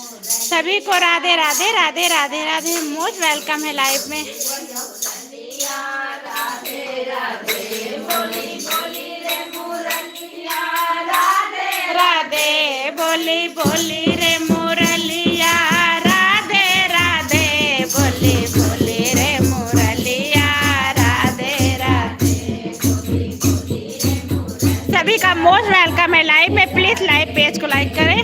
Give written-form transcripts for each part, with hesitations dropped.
सभी को Radhe Radhe Radhe Radhe Radhe. Most welcome है लाइव में। राधे बोली बोली रे मुरलिया, राधे राधे बोली बोली रे मुरलिया, राधे राधे। सभी का मोस्ट वेलकम है लाइव में। प्लीज लाइव पेज को लाइक करें।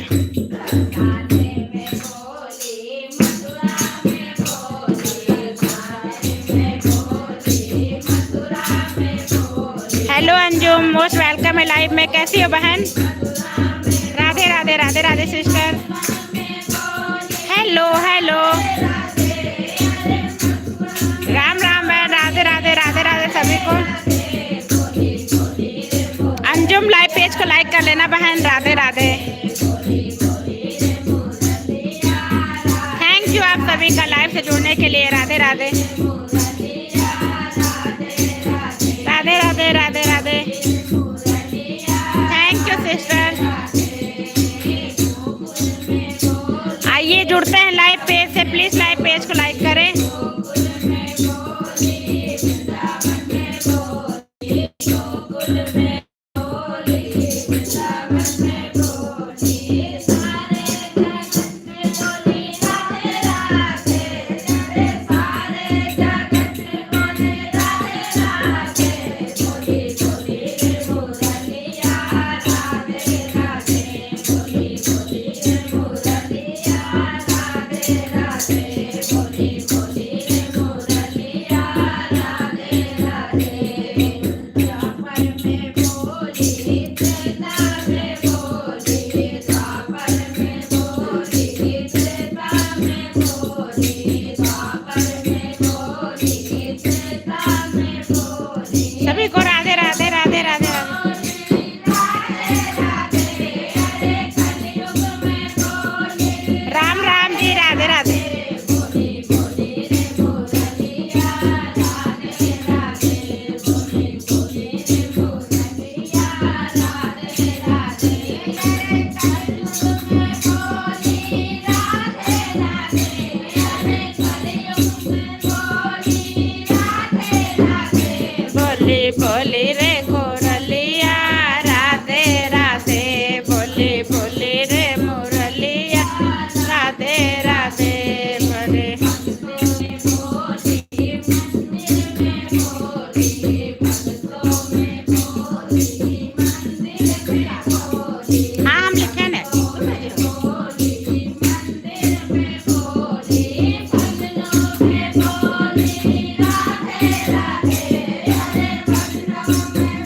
हेलो अंजुम, मोस्ट वेलकम है लाइव में। कैसी हो बहन? Radhe Radhe Radhe Radhe sister. Hello hello, Ram Ram बहन। राधे राधे राधे राधे सभी को। अंजुम लाइव पेज को लाइक कर लेना बहन। राधे राधे। थैंक यू आप सभी का लाइव से जुड़ने के लिए। Radhe Radhe Radhe Radhe Radhe Radhe. Thank you sister. आइए जुड़ते हैं लाइव पेज से। प्लीज लाइव पेज को लाइक करें। सभी को राधे राधे राधे राधे राधे। राम राम जी। राधे राधे। बोली बोली रे मुरलिया, राधे राधे बोली बोली रे मुरलिया, राधे राधे बोले। हाँ हम लिखे ना।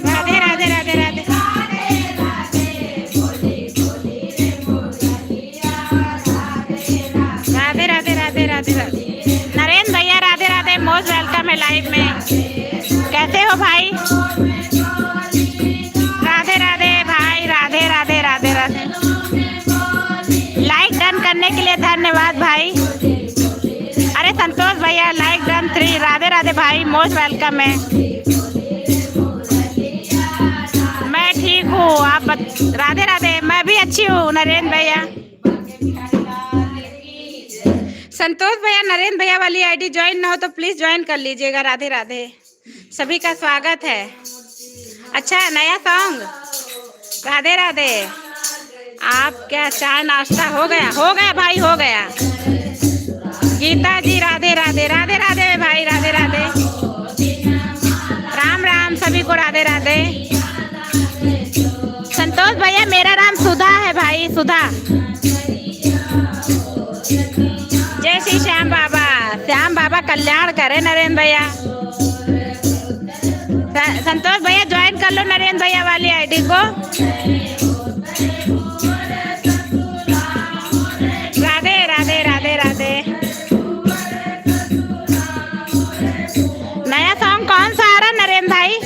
राधे राधे राधे राधे राधे राधे राधे राधे राधे। नरेंद्र भैया राधे राधे। मोस्ट वेलकम है लाइव में। कैसे हो भाई? राधे राधे भाई। राधे राधे राधे राधे। लाइक डन करने के लिए धन्यवाद भाई। अरे संतोष भैया लाइक डन 3। राधे राधे भाई। मोस्ट वेलकम है। मैं ठीक हूँ, आप राधे राधे। मैं भी अच्छी हूँ नरेंद्र भैया। संतोष भैया नरेंद्र भैया वाली आईडी ज्वाइन ना हो तो प्लीज ज्वाइन कर लीजिएगा। राधे राधे। सभी का स्वागत है। अच्छा नया सॉन्ग। राधे राधे। आप क्या चाय नाश्ता हो गया? हो गया भाई, हो गया। गीता जी राधे राधे राधे राधे भाई। राधे राधे। राम राम सभी को। राधे राधे। संतोष भैया मेरा नाम सुधा है भाई। सुधा। जय श्री श्याम बाबा। श्याम बाबा कल्याण करे नरेंद्र भैया। संतोष भैया ज्वाइन कर लो नरेंद्र भैया वाली आईडी को। राधे राधे राधे राधे। नया सॉन्ग कौन सा आ रहा नरेंद्र भाई?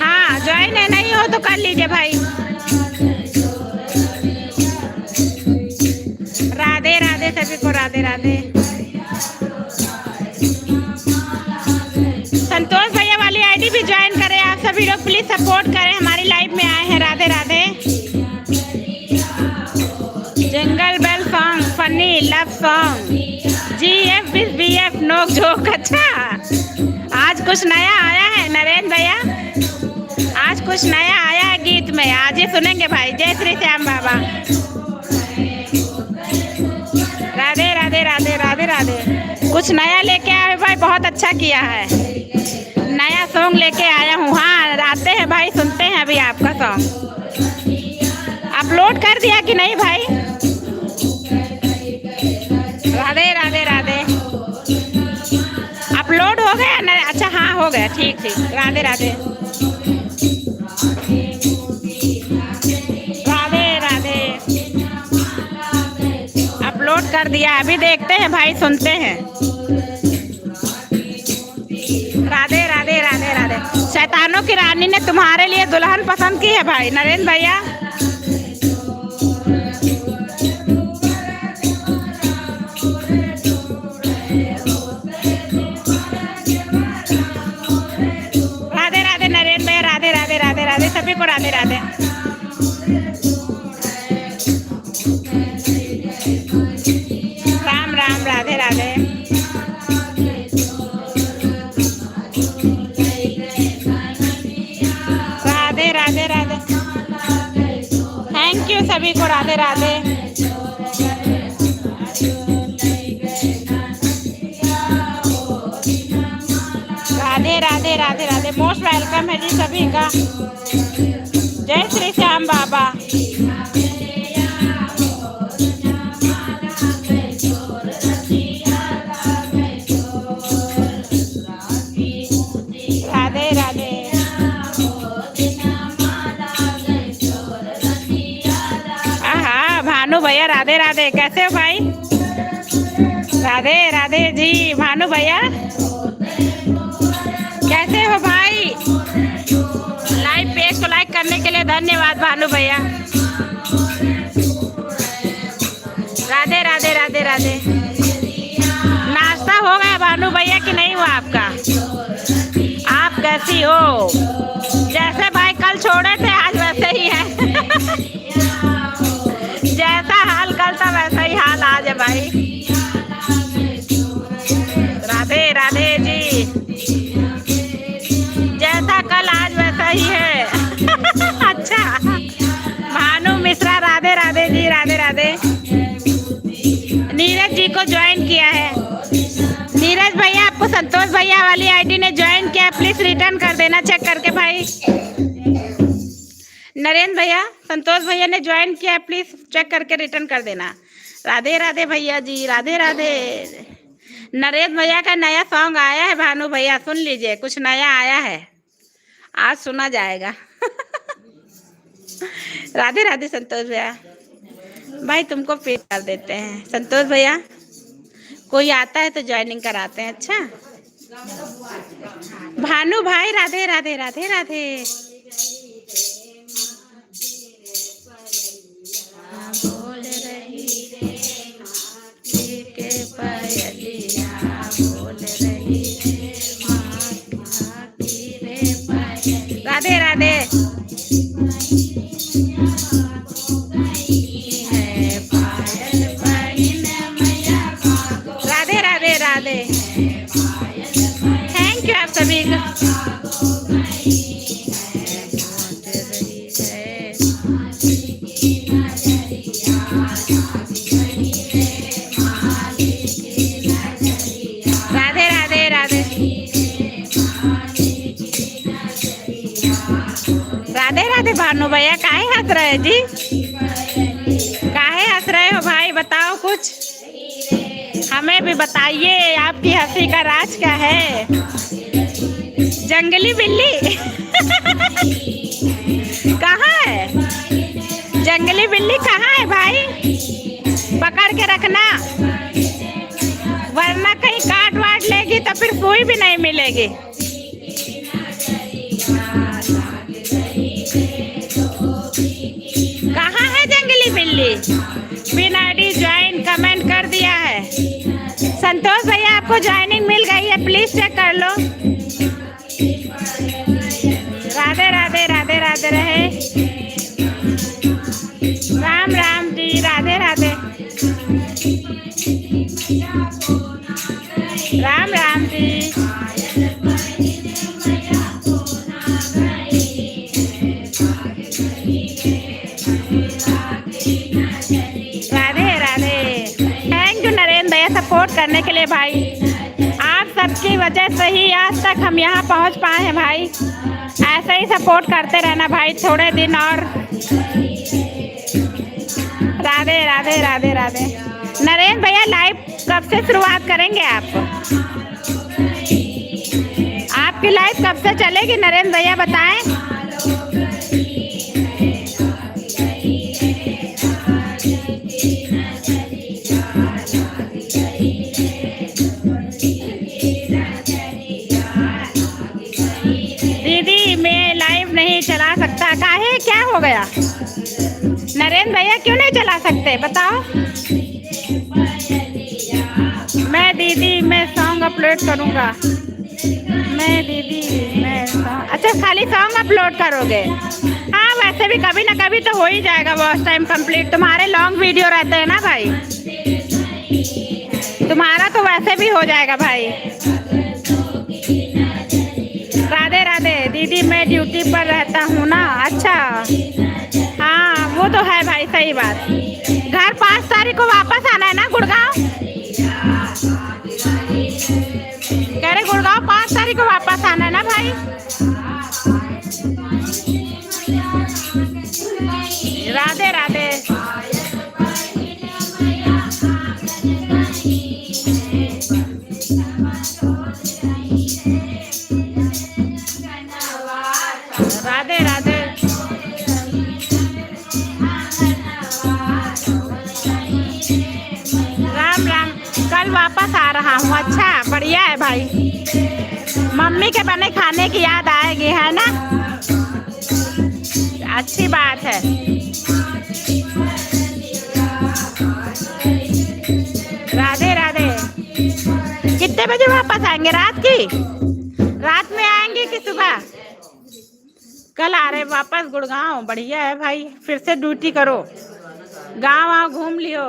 हाँ ज्वाइन है, नहीं हो तो कर लीजिए भाई। राधे राधे सभी को। राधे राधे। संतोष भैया वाली आईडी भी ज्वाइन करें आप सभी लोग। प्लीज सपोर्ट करें, हमारी लाइव में आए हैं। राधे राधे। जंगल बेल नोक झोंक। अच्छा, आज कुछ नया आया है नरेंद्र भैया, आज कुछ नया आया है गीत में, आज ही सुनेंगे भाई। जय श्री श्याम बाबा। राधे राधे राधे राधे राधे। कुछ नया लेके आए भाई, बहुत अच्छा किया है, नया सॉन्ग लेके आया हूँ। हाँ आते हैं भाई, सुनते हैं अभी आपका सॉन्ग। अपलोड कर दिया कि नहीं भाई? राधे राधे राधे। अपलोड हो गया ना? अच्छा हाँ हो गया, ठीक ठीक। राधे राधे राधे राधे। अपलोड कर दिया, अभी देखते हैं भाई, सुनते हैं। राधे राधे राधे राधे। शैतानों की रानी ने तुम्हारे लिए दुल्हन पसंद की है भाई नरेंद्र भैया। राधे राधे नरेंद्र भैया, राधे राधे राधे राधे, सभी को राधे राधे। राम राम, राधे राधे। राधे राधे राधे, थैंक यू सभी को, राधे राधे। राधे राधे राधे राधे, मोस्ट वेलकम है जी सभी का। जय श्री श्याम बाबा। राधे राधे। हाँ भानु भैया, राधे राधे। कैसे हो भाई? राधे राधे जी भानु भैया, कैसे हो भाई? लाइव पेज को लाइक करने के लिए धन्यवाद भानु भैया। राधे राधे राधे राधे। नाश्ता हो गया भानु भैया कि नहीं हुआ आपका? आप कैसी हो? जैसे भाई कल छोड़े थे आज वैसे ही है। जैसा हाल कल था वैसा ही हाल आज है भाई। राधे राधे जी, जैसा कल आज वैसा ही है। अच्छा भानु मिश्रा, राधे राधे जी, राधे राधे। नीरज जी को ज्वाइन किया है। नीरज भैया आपको संतोष भैया वाली आईडी ने ज्वाइन किया है, प्लीज रिटर्न कर देना चेक करके भाई। नरेंद्र भैया, संतोष भैया ने ज्वाइन किया है, प्लीज चेक करके रिटर्न कर देना। राधे राधे भैया जी, राधे राधे। नरेंद्र भैया का नया सॉन्ग आया है भानु भैया, सुन लीजिए, कुछ नया आया है, आज सुना जाएगा। राधे राधे संतोष भैया। भाई तुमको पे कर देते हैं संतोष भैया, कोई आता है तो ज्वाइनिंग कराते हैं। अच्छा भानु भाई, राधे राधे राधे राधे। बोल रही के पायलिया, बोल रही राधे राधे। राधे राधे राधे, थैंक यू आप सभी को। राधे राधे राधे राधे राधे। भानु भैया काहे हंस रहे जी? काहे हंस रहे हो भाई? बताओ कुछ, हमें भी बताइए, आपकी हंसी का राज क्या है? जंगली बिल्ली कहाँ है? जंगली बिल्ली कहाँ है भाई? पकड़ के रखना, वरना कहीं काट वाट लेगी तो फिर कोई भी नहीं मिलेगी। कहाँ है जंगली बिल्ली? बिन आईडी ज्वाइन कमेंट कर दिया है। संतोष भैया आपको ज्वाइनिंग मिल गई है, प्लीज चेक कर लो। राधे राधे राधे राधे रहे। राम राम जी, राधे राधे। राम करने के लिए भाई। आप सबकी वजह से ही आज तक हम यहाँ पहुँच पाए हैं भाई। ऐसे ही सपोर्ट करते रहना भाई थोड़े दिन और। राधे राधे राधे राधे। नरेंद्र भैया लाइव कब से शुरुआत करेंगे आप? आपकी लाइव कब से चलेगी नरेंद्र भैया बताएं। दीदी मैं लाइव नहीं चला सकता, काहे क्या हो गया? नरेंद्र भैया क्यों नहीं चला सकते बताओ? मैं सॉन्ग अपलोड करूँगा। अच्छा खाली सॉन्ग अपलोड करोगे? हाँ वैसे भी कभी ना कभी तो हो ही जाएगा वॉच टाइम कंप्लीट। तुम्हारे लॉन्ग वीडियो रहते हैं ना भाई, तुम्हारा तो वैसे भी हो जाएगा भाई। राधे राधे। दीदी मैं ड्यूटी पर रहता हूँ ना। अच्छा हाँ वो तो है भाई, सही बात। घर 5 तारीख को वापस आना है ना गुड़गांव? कह रहे गुड़गांव 5 तारीख को वापस आना है ना भाई? राधे राधे। राधे राधे। राम राम। कल वापस आ रहा हूँ। अच्छा बढ़िया है भाई। मम्मी के बने खाने की याद आएगी है ना? अच्छी बात है। राधे राधे। कितने बजे वापस आएंगे? रात में आएंगे कि सुबह? कल आ रहे वापस गुड़गांव। बढ़िया है भाई, फिर से ड्यूटी करो, गाँव आओ घूम लियो।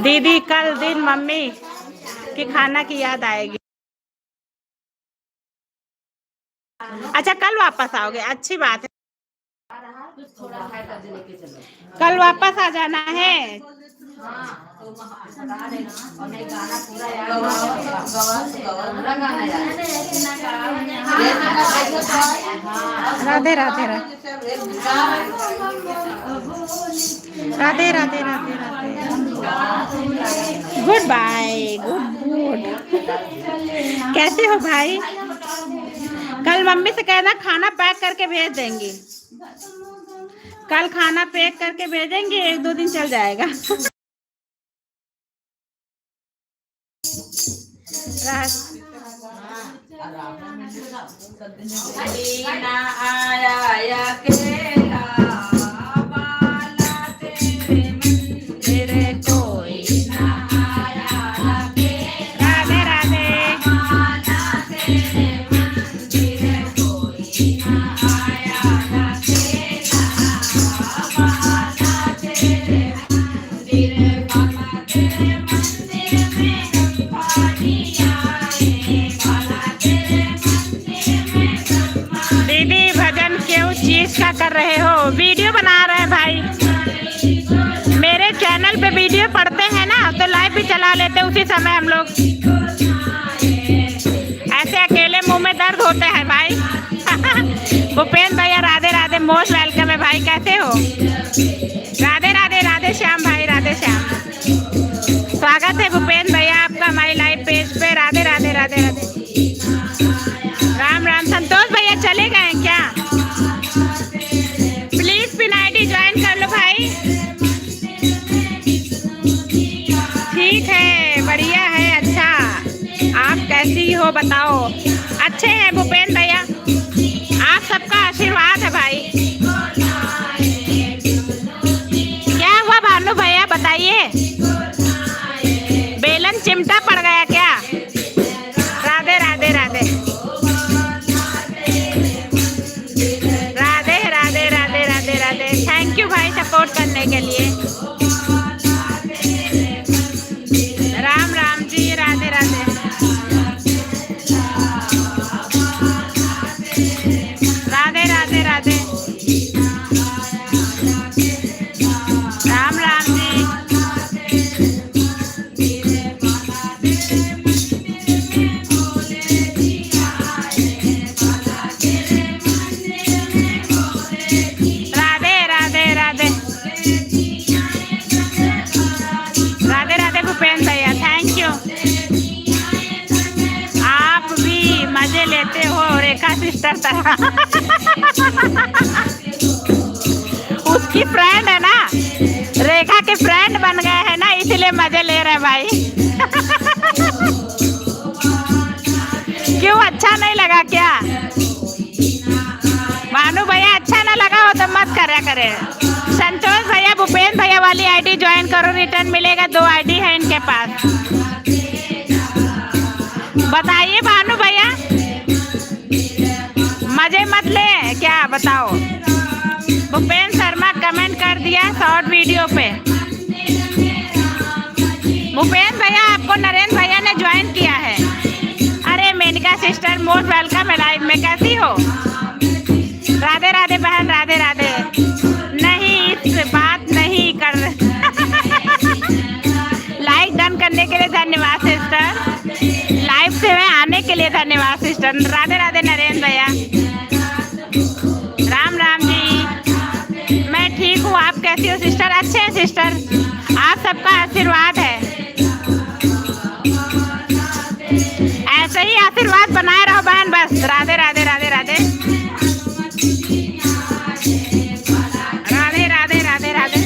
दीदी कल दिन मम्मी के खाना की याद आएगी। अच्छा कल वापस आओगे, अच्छी बात है। कल वापस आ जाना है। Radhe Radhe Radhe Radhe Radhe Radhe. Good bye. Good. कैसे हो भाई? कल मम्मी से कहना खाना पैक करके भेज देंगी। कल खाना पैक करके भेजेंगे, 1-2 दिन चल जाएगा। कर रहे हो? वीडियो बना रहे हैं भाई। मेरे चैनल पे वीडियो पढ़ते हैं ना तो लाइव भी चला लेते उसी समय हम लोग। ऐसे अकेले मुंह में दर्द होते हैं भाई। भूपेंद्र भैया राधे राधे, मोस्ट वेलकम है भाई। कैसे हो? राधे राधे। राधे श्याम भाई, राधे श्याम। स्वागत है भूपेंद्र भैया आपका हमारे लाइव पेज पे। राधे राधे राधे राधे। राम राम। संतोष भैया चले गए क्या? प्लीज पिन आईडी ज्वाइन कर लो भाई। ठीक है, बढ़िया है। अच्छा आप कैसी हो बताओ? अच्छे हैं भूपेंद्र भैया, आप सबका आशीर्वाद है भाई। क्या हुआ भानु भैया बताइए। करने के लिए। राम राम जी, राधे राधे। राधे राधे राधे। राम राम जी। राधे राधे राधे। राधे राधे भूपेंद्र भैया, थैंक यू। आप भी मजे लेते हो रेखा सिस्टर तरह। उसकी फ्रेंड है ना, रेखा के फ्रेंड बन गए हैं ना, इसलिए मजे ले रहे हैं भाई। क्यों, अच्छा नहीं लगा क्या? भानु भैया अच्छा ना लगा हो तो मत करा करे। संतोष भैया भूपेंद्र भैया वाली आईडी ज्वाइन करो, रिटर्न मिलेगा। 2 आईडी है इनके पास। बताइए भानु भैया, मजे मत ले क्या, बताओ। भूपेंद्र शर्मा कमेंट कर दिया शॉर्ट वीडियो पे। भूपेंद्र भैया आपको नरेंद्र भैया ने ज्वाइन किया है। अरे मेनका सिस्टर मोस्ट वेलकम है लाइव में, कैसी हो? राधे राधे बहन, राधे राधे। नहीं, इस बात नहीं कर। लाइक डन करने के लिए धन्यवाद सिस्टर। लाइव से में आने के लिए धन्यवाद सिस्टर। राधे राधे नरेंद्र भैया। राम राम जी, मैं ठीक हूँ, आप कैसी हो सिस्टर? अच्छे हैं सिस्टर, आप सबका आशीर्वाद है। ऐसे ही आशीर्वाद बनाए रहो बहन, बस। राधे राधे राधे राधे। राधे राधे राधे राधे।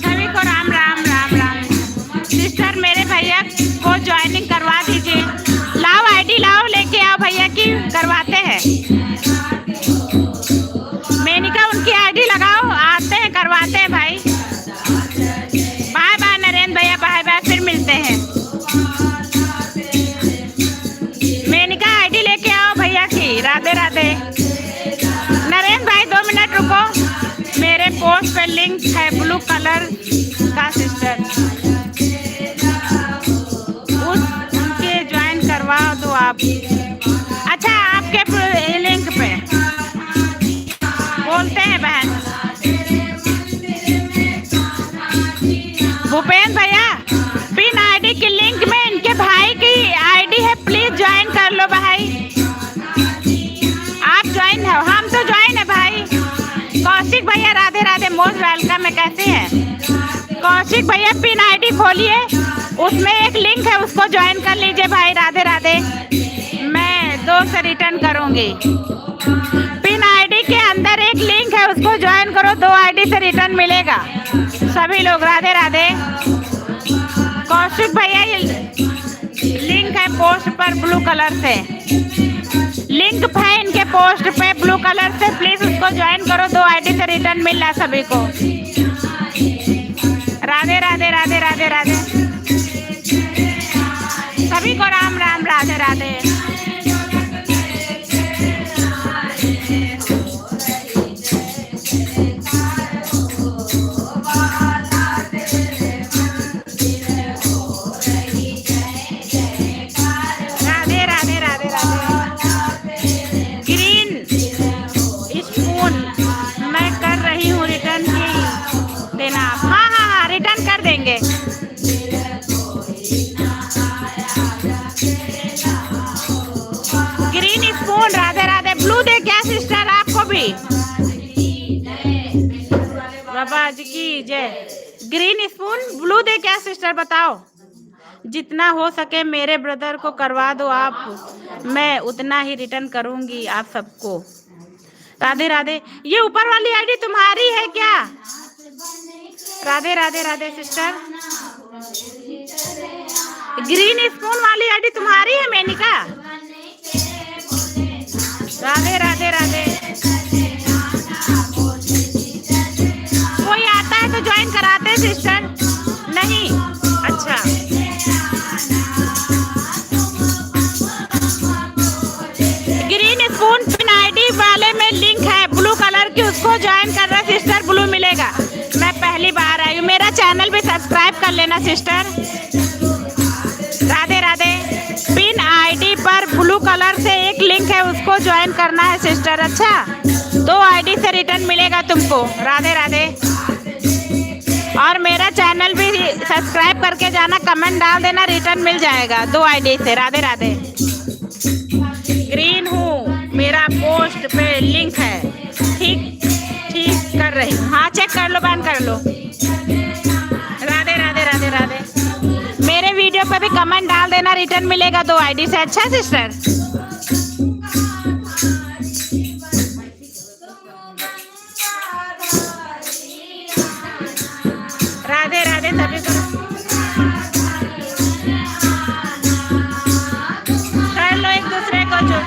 सभी को राम राम राम राम। सिस्टर मेरे भैया को ज्वाइनिंग करवा दीजिए। लाओ आईडी लाओ, लेके आओ भैया की, करवाते हैं। मेनिका उनकी आईडी लगाओ, आते हैं करवाते हैं भाई। बाय बाय नरेंद्र भैया, बाय बाय, फिर मिलते हैं। मेनिका आईडी लेके आओ भैया की। राधे राधे। नरेंद्र भाई 2 मिनट रुको, मेरे पोस्ट पे लिंक है ब्लू कलर का सिस्टर, उनके ज्वाइन करवा दो आप। अच्छा, आपके लिंक पे बोलते हैं बहन। भूपेंद्र भैया पिन आईडी की लिंक में इनके भाई की आईडी है, प्लीज ज्वाइन कर लो भाई। आप ज्वाइन हो, हम तो ज्वाइन है भाई। कौशिक भैया राधे राधे, मोस्ट वेलकम है, कैसे हैं? कौशिक भैया पिन आईडी खोलिए, उसमें एक लिंक है, उसको ज्वाइन कर लीजिए भाई। राधे राधे। मैं 2 से रिटर्न करूंगी। पिन आईडी के अंदर एक लिंक है, उसको ज्वाइन करो, 2 आईडी से रिटर्न मिलेगा। सभी लोग राधे राधे। कौशिक भैया लिंक है पोस्ट पर ब्लू कलर से, लिंक है इनके पोस्ट पे ब्लू कलर से, प्लीज उसको ज्वाइन करो, 2 आईडी से रिटर्न मिल रहा है सभी को। राधे राधे राधे राधे राधे। सभी को Ram Ram, Radhe Radhe. Green spoon, Radhe Radhe. Blue दे क्या सिस्टर आपको भी? बाबा जी की जय। ग्रीन स्पून ब्लू दे क्या सिस्टर, बताओ। जितना हो सके मेरे ब्रदर को करवा दो आप, मैं उतना ही रिटर्न करूंगी आप सबको। राधे राधे। ये ऊपर वाली आईडी तुम्हारी है क्या? Radhe Radhe Radhe sister. Green spoon वाली आईडी तुम्हारी है मेनिका? राधे राधे राधे। कोई आता है तो ज्वाइन कराते हैं सिस्टर? नहीं, अच्छा। ग्रीन स्पून कर रहा सिस्टर ब्लू मिलेगा। मैं पहली बार आई हूँ, मेरा चैनल भी सब्सक्राइब कर लेना sister. Radhe Radhe. Pin ID पर ब्लू कलर से एक लिंक है, उसको ज्वाइन करना है सिस्टर। अच्छा, 2 आईडी से रिटर्न मिलेगा तुमको। राधे राधे। और मेरा चैनल भी सब्सक्राइब करके जाना, कमेंट डाल देना, रिटर्न मिल जाएगा 2 आईडी से। राधे राधे। ग्रीन हूँ, मेरा पोस्ट पे लिंक है। ठीक कर रही हूँ। हाँ चेक कर लो, बैन कर लो। राधे राधे राधे राधे। मेरे वीडियो पे भी कमेंट डाल देना, रिटर्न मिलेगा 2 आईडी से। अच्छा सिस्टर। राधे राधे सभी को। कर लो एक दूसरे को जो।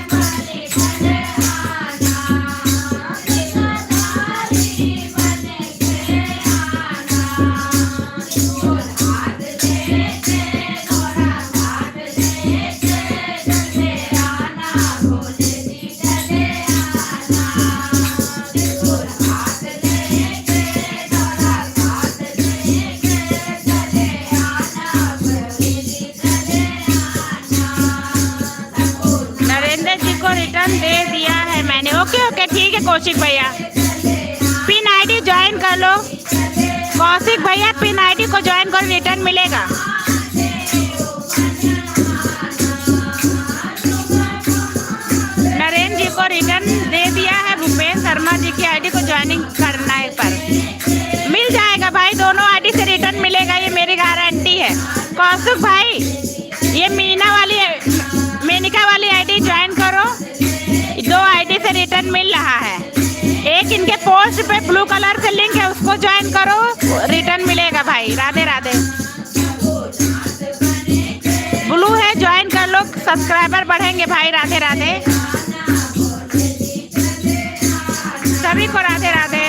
रिटर्न दे दिया है मैंने। ओके ओके ठीक है कौशिक भैया। पिन आईडी ज्वाइन कर लो कौशिक भैया, पिन आईडी को ज्वाइन करो, रिटर्न मिलेगा। नरेंद्र जी को रिटर्न दे दिया है, भूपेंद्र शर्मा जी की आईडी को ज्वाइनिंग करना है पर मिल जाएगा भाई। दोनों आईडी से रिटर्न मिलेगा, ये मेरी गारंटी है। कौशिक भाई ये मेनिका वाली आईडी ज्वाइन करो, 2 आईडी से रिटर्न मिल रहा है। एक इनके पोस्ट पे ब्लू कलर से लिंक है, उसको ज्वाइन करो, रिटर्न मिलेगा भाई। राधे राधे। ब्लू है, ज्वाइन कर लो, सब्सक्राइबर बढ़ेंगे भाई। राधे राधे सभी को। राधे राधे।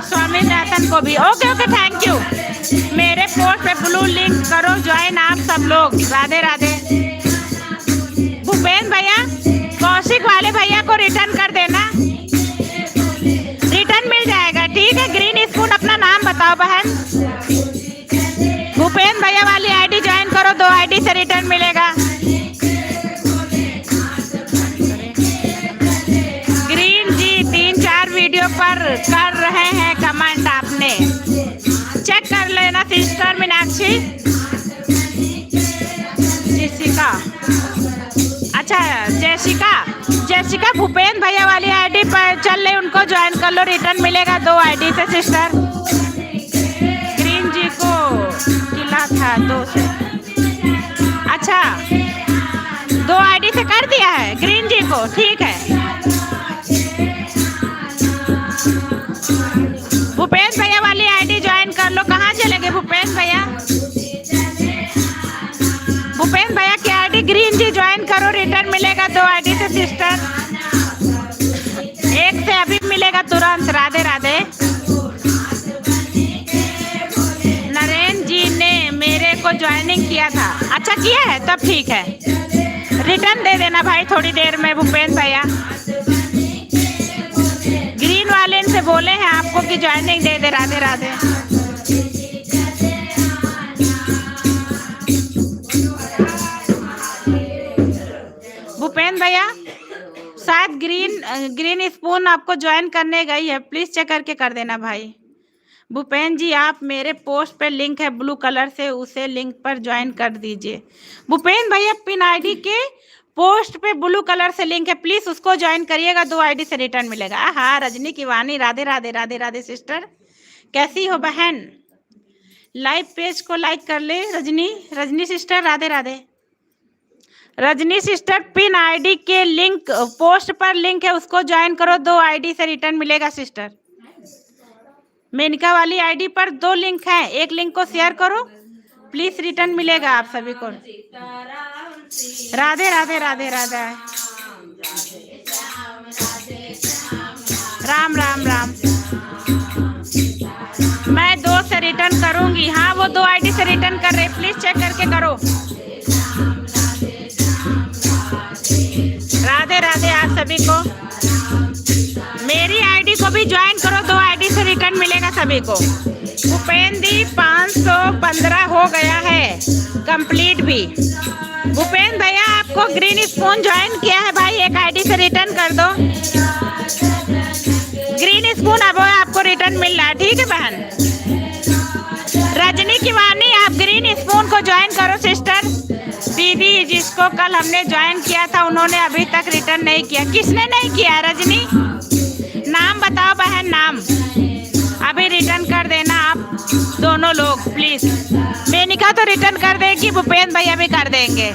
स्वामी दर्शन को भी। Okay okay thank you. मेरे पोस्ट पे ब्लू लिंक करो, ज्वाइन आप सब लोग। राधे राधे। भूपेंद्र भैया कौशिक वाले भैया को रिटर्न कर देना, रिटर्न मिल जाएगा। ठीक है। ग्रीन स्पून अपना नाम बताओ बहन। भूपेंद्र भैया वाली आईडी ज्वाइन करो, 2 आईडी से रिटर्न मिलेगा। वीडियो पर कर रहे हैं कमेंट, आपने चेक कर लेना सिस्टर मीनाक्षी। जेसिका, अच्छा जेसिका भूपेंद्र भैया वाली आईडी पर चल रही, उनको ज्वाइन कर लो, रिटर्न मिलेगा 2 आईडी से सिस्टर। ग्रीन जी को किला था 2 से। अच्छा 2 आईडी से कर दिया है ग्रीन जी को। ठीक है। भूपेंद्र भैया वाली आईडी ज्वाइन कर लो। कहाँ चले गए भूपेंद्र भैया? भूपेंद्र भैया की आईडी ग्रीन जी ज्वाइन करो, रिटर्न मिलेगा 2 आईडी से सिस्टर। एक से अभी मिलेगा तुरंत। राधे राधे। नरेंद्र जी ने मेरे को ज्वाइनिंग किया था। अच्छा किया है, तब ठीक है, रिटर्न दे देना भाई थोड़ी देर में। भूपेंद्र भैया ग्रीन वाले से बोले हैं आपको कि ज्वाइनिंग दे दे। राधे राधे। भूपेंद्र भैया शायद ग्रीन स्पून आपको ज्वाइन करने गई है, प्लीज चेक करके कर देना भाई। भूपेंद्र जी आप मेरे पोस्ट पे लिंक है ब्लू कलर से, उसे लिंक पर ज्वाइन कर दीजिए। भूपेंद्र भैया पिन आईडी के पोस्ट पे ब्लू कलर से लिंक है, प्लीज उसको ज्वाइन करिएगा, 2 आईडी से रिटर्न मिलेगा। हाँ रजनी की वाणी। राधे राधे राधे राधे सिस्टर, कैसी हो बहन? लाइव पेज को लाइक कर ले Rajni sister. Radhe Radhe. Rajni sister pin ID के लिंक पोस्ट पर लिंक है, उसको ज्वाइन करो, 2 आईडी से रिटर्न मिलेगा सिस्टर। मेनका वाली आईडी पर 2 लिंक है, एक लिंक को शेयर करो प्लीज, रिटर्न मिलेगा आप सभी को। राधे राधे राधे राधे। राम राम राम। करूंगी। हाँ वो 2 आईडी से रिटर्न कर रहे, प्लीज चेक करके करो। राधे राधे आप सभी को। मेरी आईडी को भी ज्वाइन करो, 2 आईडी से रिटर्न मिलेगा सभी को। भूपेन दी 515 हो गया है कंप्लीट भी। भूपेन भैया आपको ग्रीन स्पून ज्वाइन किया है भाई, 1 आईडी से रिटर्न कर दो। ग्रीन स्पून अब आपको रिटर्न मिल रहा है, ठीक है बहन। रजनी की वाणी आप ग्रीन स्पून को ज्वाइन करो सिस्टर। दीदी जिसको कल हमने ज्वाइन किया था उन्होंने अभी तक रिटर्न नहीं किया। किसने नहीं किया रजनी? नाम बताओ बहन, नाम। अभी रिटर्न कर देना आप दोनों लोग प्लीज। मेनिका तो रिटर्न कर देगी, भूपेन भैया भी कर देंगे।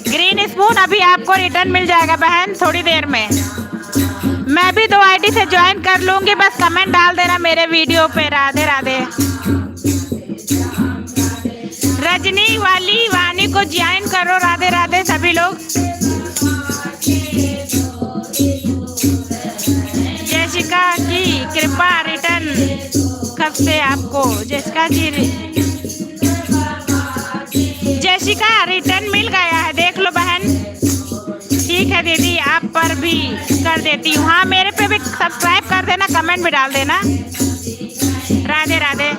ग्रीन स्पून अभी आपको रिटर्न मिल जाएगा बहन थोड़ी देर में। मैं भी 2 आईडी से ज्वाइन कर लूंगी, बस कमेंट डाल देना मेरे वीडियो पे। राधे राधे। रजनी वाली वाणी को ज्वाइन करो। राधे राधे सभी लोग। जैसिका की कृपा रिटर्न कब से आपको? जैसिका रिटर्न मिल गया है, देख लो बहन। ठीक है दीदी, आप पर भी कर देती हूँ। हाँ मेरे पे भी सब्सक्राइब कर देना, कमेंट भी डाल देना। राधे राधे।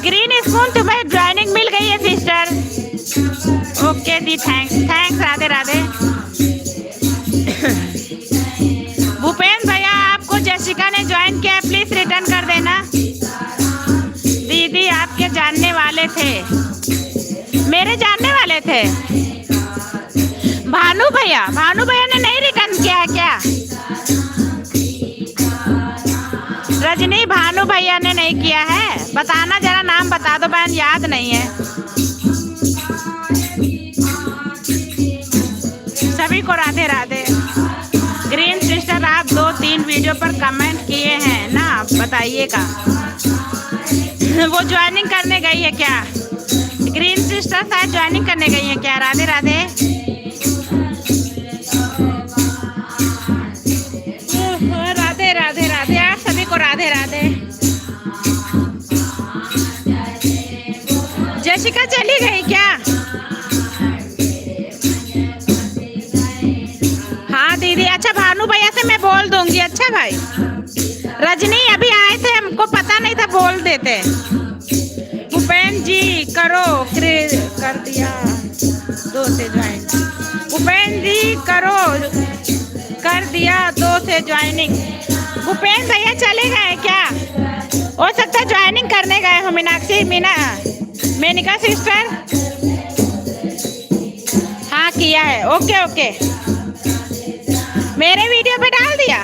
ग्रीन स्पून तुम्हें ज्वाइनिंग मिल गई है सिस्टर। ओके दी, थैंक्स। राधे राधे। भूपेन भैया आपको जैसिका ने ज्वाइन किया है, प्लीज रिटर्न कर देना। दीदी आपके जानने वाले थे, मेरे जानने वाले थे। भानु भैया ने नहीं रिटर्न किया है क्या? रजनी भानु भैया ने नहीं किया है, बताना जरा, नाम बता दो बहन, याद नहीं है। सभी को राधे राधे। ग्रीन सिस्टर आप 2-3 वीडियो पर कमेंट किए हैं ना, बताइएगा। वो ज्वाइनिंग करने गई है क्या? ग्रीन सिस्टर शायद ज्वाइनिंग करने गई है क्या? राधे राधे। राधे राधे राधे आप सभी को राधे राधे। जैसिका चली गई क्या? हाँ दीदी, अच्छा भानु भैया से मैं बोल दूंगी। अच्छा भाई। रजनी अभी आए थे, हमको पता नहीं था, बोल देते। भूपेन जी करो, कर दिया 2 से ज्वाइन। भूपेन जी करो, कर दिया 2 से ज्वाइनिंग। भूपेन भैया चले गए क्या? हो सकता है ज्वाइनिंग करने गए हो। मीनाक्षी मेनिका सिस्टर। हाँ किया है, ओके। मेरे वीडियो पे डाल दिया।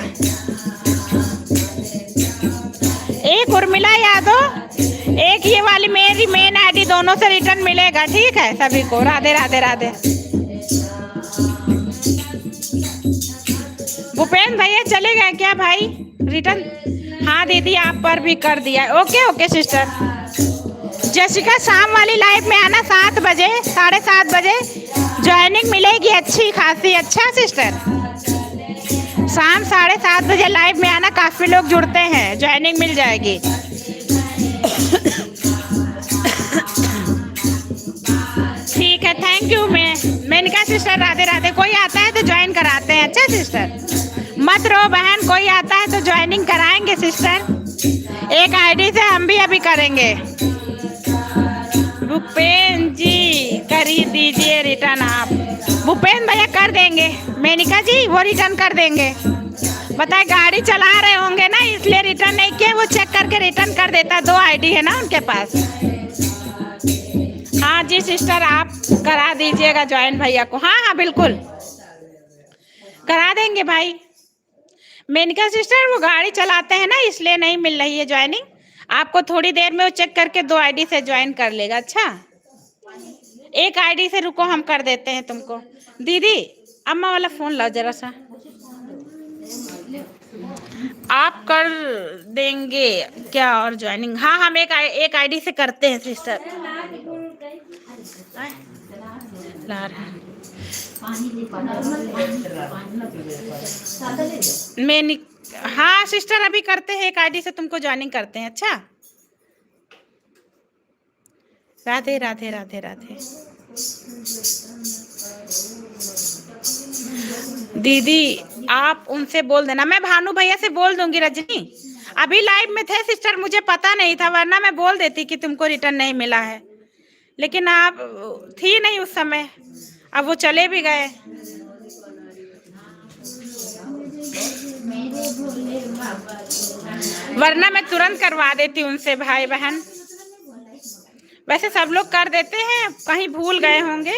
एक उर्मिला यादव, एक ये वाली मेरी मेन आईडी, दोनों से रिटर्न मिलेगा, ठीक है सभी को। राधे राधे राधे। भूपेन भैया चले गए क्या भाई रिटर्न? हाँ दीदी आप पर भी कर दिया। Okay sister. जैसिका शाम वाली लाइव में आना 7 बजे, 7:30 बजे ज्वाइनिंग मिलेगी अच्छी खासी। अच्छा सिस्टर, शाम 7:30 बजे लाइव में आना, काफी लोग जुड़ते हैं, ज्वाइनिंग मिल जाएगी। ठीक है, thank you. Menika sister Radhe Radhe. कोई आता है तो ज्वाइन कराते हैं। अच्छा सिस्टर, मत रो बहन, कोई आता है तो ज्वाइनिंग कराएंगे सिस्टर। 1 आईडी से हम भी अभी करेंगे। भूपेन जी कर ही दीजिए रिटर्न आप। भूपेन भैया कर देंगे, मेनिका जी वो रिटर्न कर देंगे। बताए गाड़ी चला रहे होंगे ना, इसलिए रिटर्न नहीं किया। वो चेक करके रिटर्न कर देता। 2 आईडी है ना उनके पास। हाँ जी सिस्टर, आप करा दीजिएगा ज्वाइन भैया को। हाँ बिल्कुल करा देंगे भाई। मेनिका सिस्टर वो गाड़ी चलाते हैं ना, इसलिए नहीं मिल रही है ज्वाइनिंग। आपको थोड़ी देर में वो चेक करके 2 आईडी से ज्वाइन कर लेगा। अच्छा 1 आईडी से रुको, हम कर देते हैं तुमको। दीदी अम्मा वाला फोन लाओ जरा सा। आप कर देंगे क्या और ज्वाइनिंग? हाँ हम एक आईडी से करते हैं सिस्टर। हाँ सिस्टर अभी करते हैं, 1 आईडी से तुमको ज्वाइनिंग करते हैं। अच्छा राधे राधे राधे राधे। दीदी आप उनसे बोल देना, मैं भानु भैया से बोल दूंगी। रजनी अभी लाइव में थे सिस्टर, मुझे पता नहीं था, वरना मैं बोल देती कि तुमको रिटर्न नहीं मिला है, लेकिन आप थी नहीं उस समय, अब वो चले भी गए। वरना मैं तुरंत करवा देती उनसे भाई बहन। वैसे सब लोग कर देते हैं, कहीं भूल गए होंगे।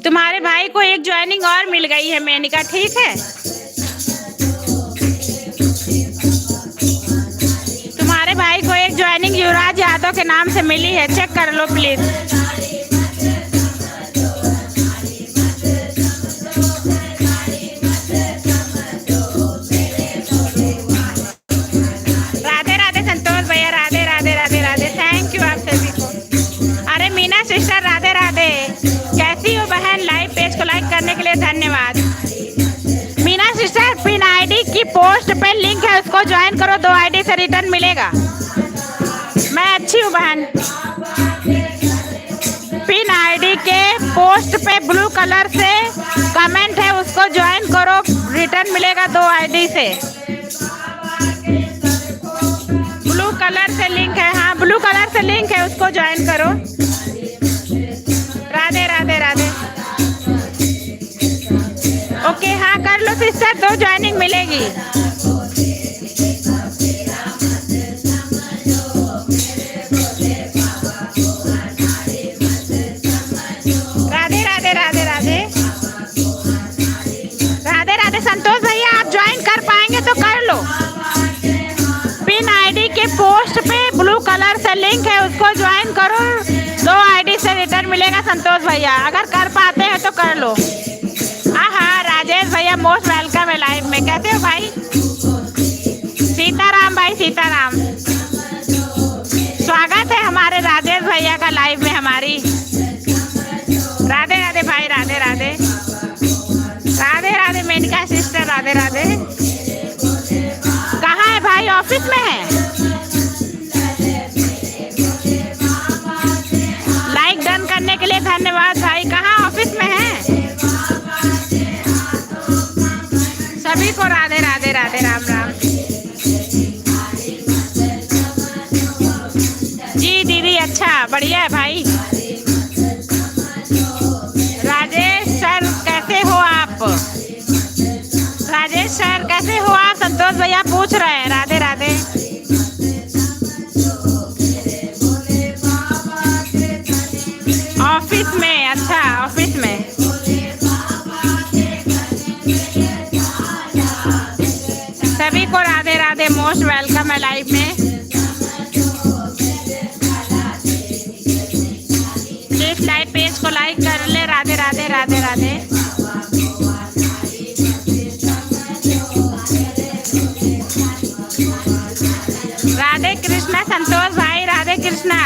तुम्हारे भाई को एक ज्वाइनिंग और मिल गई है मेनिका, ठीक है। तुम्हारे भाई को एक ज्वाइनिंग युवराज यादव के नाम से मिली है, चेक कर लो प्लीज। राधे राधे संतोष भैया, राधे राधे राधे राधे, थैंक यू आप सभी को। अरे मीना सिस्टर राधे राधे, कैसी हो बहन? लाइव पेज को लाइक करने के लिए धन्यवाद। मीना सिस्टर पिन आईडी की पोस्ट पे लिंक है, उसको ज्वाइन करो, 2 आईडी से रिटर्न मिलेगा। मैं अच्छी हूँ बहन। पिन आईडी के पोस्ट पे ब्लू कलर से कमेंट है, उसको ज्वाइन करो, रिटर्न मिलेगा 2 आईडी से। ब्लू कलर से लिंक है, हाँ ब्लू कलर से लिंक है, उसको ज्वाइन करो। राधे राधे राधे। ओके हाँ कर लो सिस्टर, 2 ज्वाइनिंग मिलेगी। राधे राधे राधे राधे राधे राधे। संतोष भैया आप ज्वाइन कर पाएंगे तो कर लो। पिन आईडी के पोस्ट पे ब्लू कलर से लिंक है, उसको ज्वाइन करो, 2 आईडी से रिटर्न मिलेगा। संतोष भैया अगर कर पाते हैं तो कर लो। हाँ राजेश भैया मोस्ट वेलकम है लाइव में, कैसे हो भाई? सीताराम भाई सीताराम, स्वागत है हमारे राजेश भैया का लाइव में हमारी। राधे राधे भाई, राधे राधे राधे राधे। मेनिका सिस्टर राधे राधे। कहाँ है भाई? ऑफिस में है। लाइक डन करने के लिए धन्यवाद भाई। कहाँ ऑफिस में है? सभी को राधे राधे राधे, राम राम जी। दीदी अच्छा बढ़िया है भाई। राजेश सर कैसे हो आप? राजेश सर कैसे हो आप? संतोष भैया पूछ रहे हैं। राधे राधे। ऑफिस में, अच्छा ऑफिस में। सभी को राधे राधे, मोस्ट वेलकम है लाइव में। प्लीज लाइव पेज को लाइक कर ले। राधे राधे राधे राधे। राधे कृष्णा संतोष भाई, राधे कृष्णा।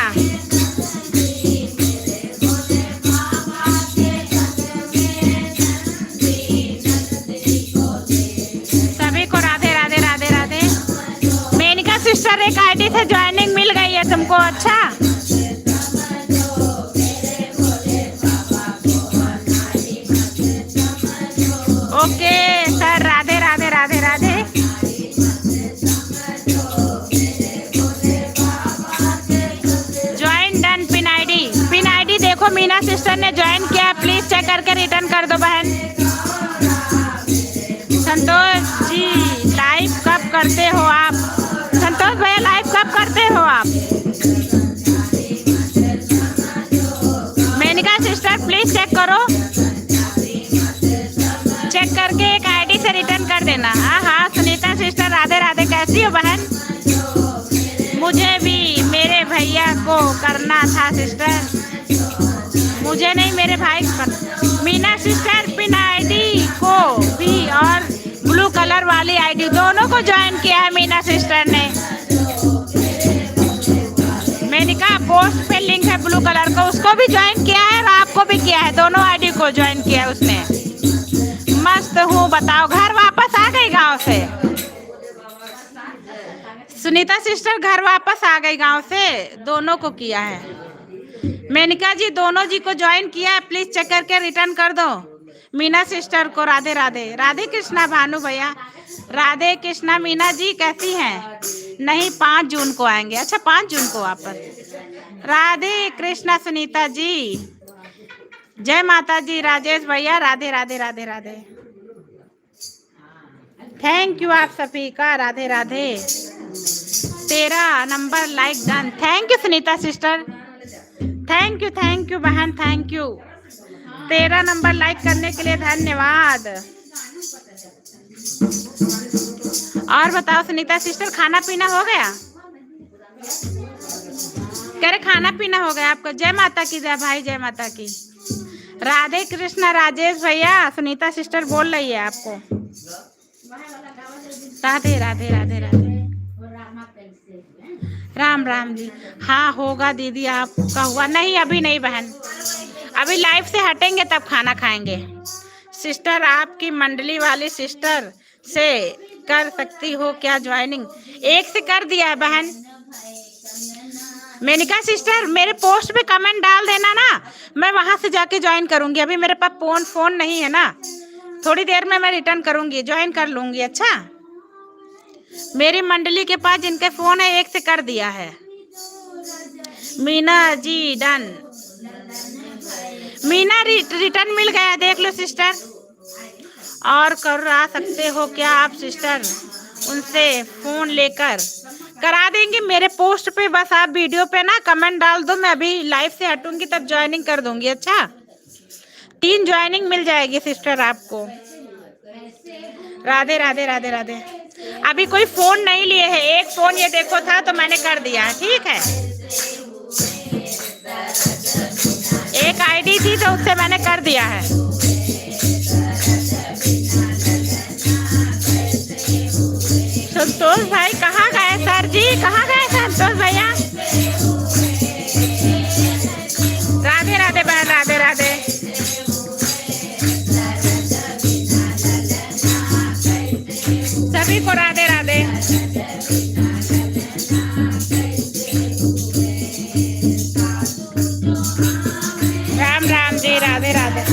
सभी को राधे राधे राधे राधे। मेनिका सिस्टर एक आईडी से ज्वाइनिंग मिल गई है तुमको, अच्छा। Okay sir, Radhe Radhe Radhe Radhe. Join done. Pin ID देखो मीना सिस्टर ने ज्वाइन किया, प्लीज चेक करके रिटर्न कर दो बहन। संतोष जी लाइव कब करते हो आप? संतोष भैया लाइव कब करते हो आप? मेनिका सिस्टर प्लीज चेक करो, चेक करके एक आईडी से रिटर्न कर देना। हाँ सुनीता सिस्टर राधे राधे, कैसी हो बहन? मुझे भी मेरे भैया को करना था सिस्टर, मुझे नहीं मेरे भाई को करना। मीना सिस्टर पिन आईडी को भी और ब्लू कलर वाली आईडी दोनों को ज्वाइन किया है मीना सिस्टर ने। मेनिका पोस्ट पे लिंक है ब्लू कलर का, उसको भी ज्वाइन किया है और आपको भी किया है, दोनों आईडी को ज्वाइन किया है उसने। हूँ, बताओ घर वापस आ गई गांव से? सुनीता सिस्टर घर वापस आ गई गांव से, दोनों को किया है। मेनका जी दोनों जी को ज्वाइन किया है, प्लीज चेक करके रिटर्न कर दो। मीना सिस्टर को राधे राधे। राधे कृष्णा भानु भैया, राधे कृष्णा। मीना जी कैसी हैं? नहीं 5 जून को आएंगे। अच्छा 5 जून को वापस। राधे कृष्णा सुनीता जी, जय माता जी। राजेश भैया राधे राधे राधे राधे। थैंक यू आप सभी का, Radhe Radhe. 13 number like done. Thank you Sunita sister, thank you बहन, थैंक यू। 13 नंबर लाइक करने के लिए धन्यवाद। और बताओ सुनीता सिस्टर, खाना पीना हो गया? कह रहे खाना पीना हो गया आपका। जय माता की, जय भाई, जय माता की। राधे कृष्णा राजेश भैया, सुनीता सिस्टर बोल रही है आपको। राधे राधे राधे राधे। राम राम जी। हाँ होगा दीदी, आपका हुआ? नहीं अभी नहीं बहन, अभी लाइव से हटेंगे तब खाना खाएंगे। सिस्टर आपकी मंडली वाली सिस्टर से कर सकती हो क्या ज्वाइनिंग? एक से कर दिया है बहन। मेनिका सिस्टर मेरे पोस्ट पे कमेंट डाल देना ना, मैं वहां से जाके ज्वाइन करूंगी। अभी मेरे पास फोन नहीं है ना, थोड़ी देर में मैं रिटर्न करूंगी, ज्वाइन कर लूंगी। अच्छा मेरी मंडली के पास जिनके फोन है एक से कर दिया है। मीना जी डन। मीना रिटर्न मिल गया, देख लो सिस्टर। और करा सकते हो क्या आप सिस्टर उनसे फोन लेकर? करा देंगे मेरे पोस्ट पे, बस आप वीडियो पे ना कमेंट डाल दो, मैं अभी लाइव से हटूंगी तब ज्वाइनिंग कर दूंगी। अच्छा 3 ज्वाइनिंग मिल जाएगी सिस्टर आपको। राधे राधे राधे राधे। अभी कोई फोन नहीं लिए है, एक फोन ये देखो था तो मैंने कर दिया है, ठीक है। एक आईडी थी तो उससे मैंने कर दिया है। संतोष भाई कहाँ गए सर जी, कहाँ गए संतोष भैया? राधे राधे बहन, राधे राधे। सभी को राधे राधे। राम राम जी, राधे राधे।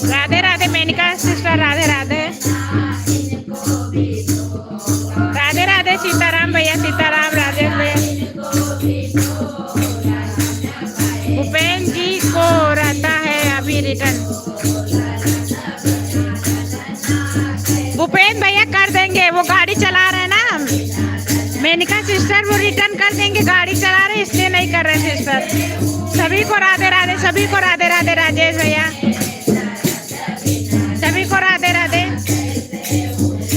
राधे राधे मेनिका सिस्टर, राधे राधे। राधे राधे सीताराम भैया, सीताराम। राजेश भैया। भूपेन जी को रहता है अभी रिटर्न। भूपेन भैया कर देंगे, वो गाड़ी चला रहे हैं ना मेनिका सिस्टर, वो रिटर्न कर देंगे। गाड़ी चला रहे इसलिए नहीं कर रहे सिस्टर। सभी को राधे राधे, सभी को राधे राधे। राजेश भैया सभी को राधे राधे।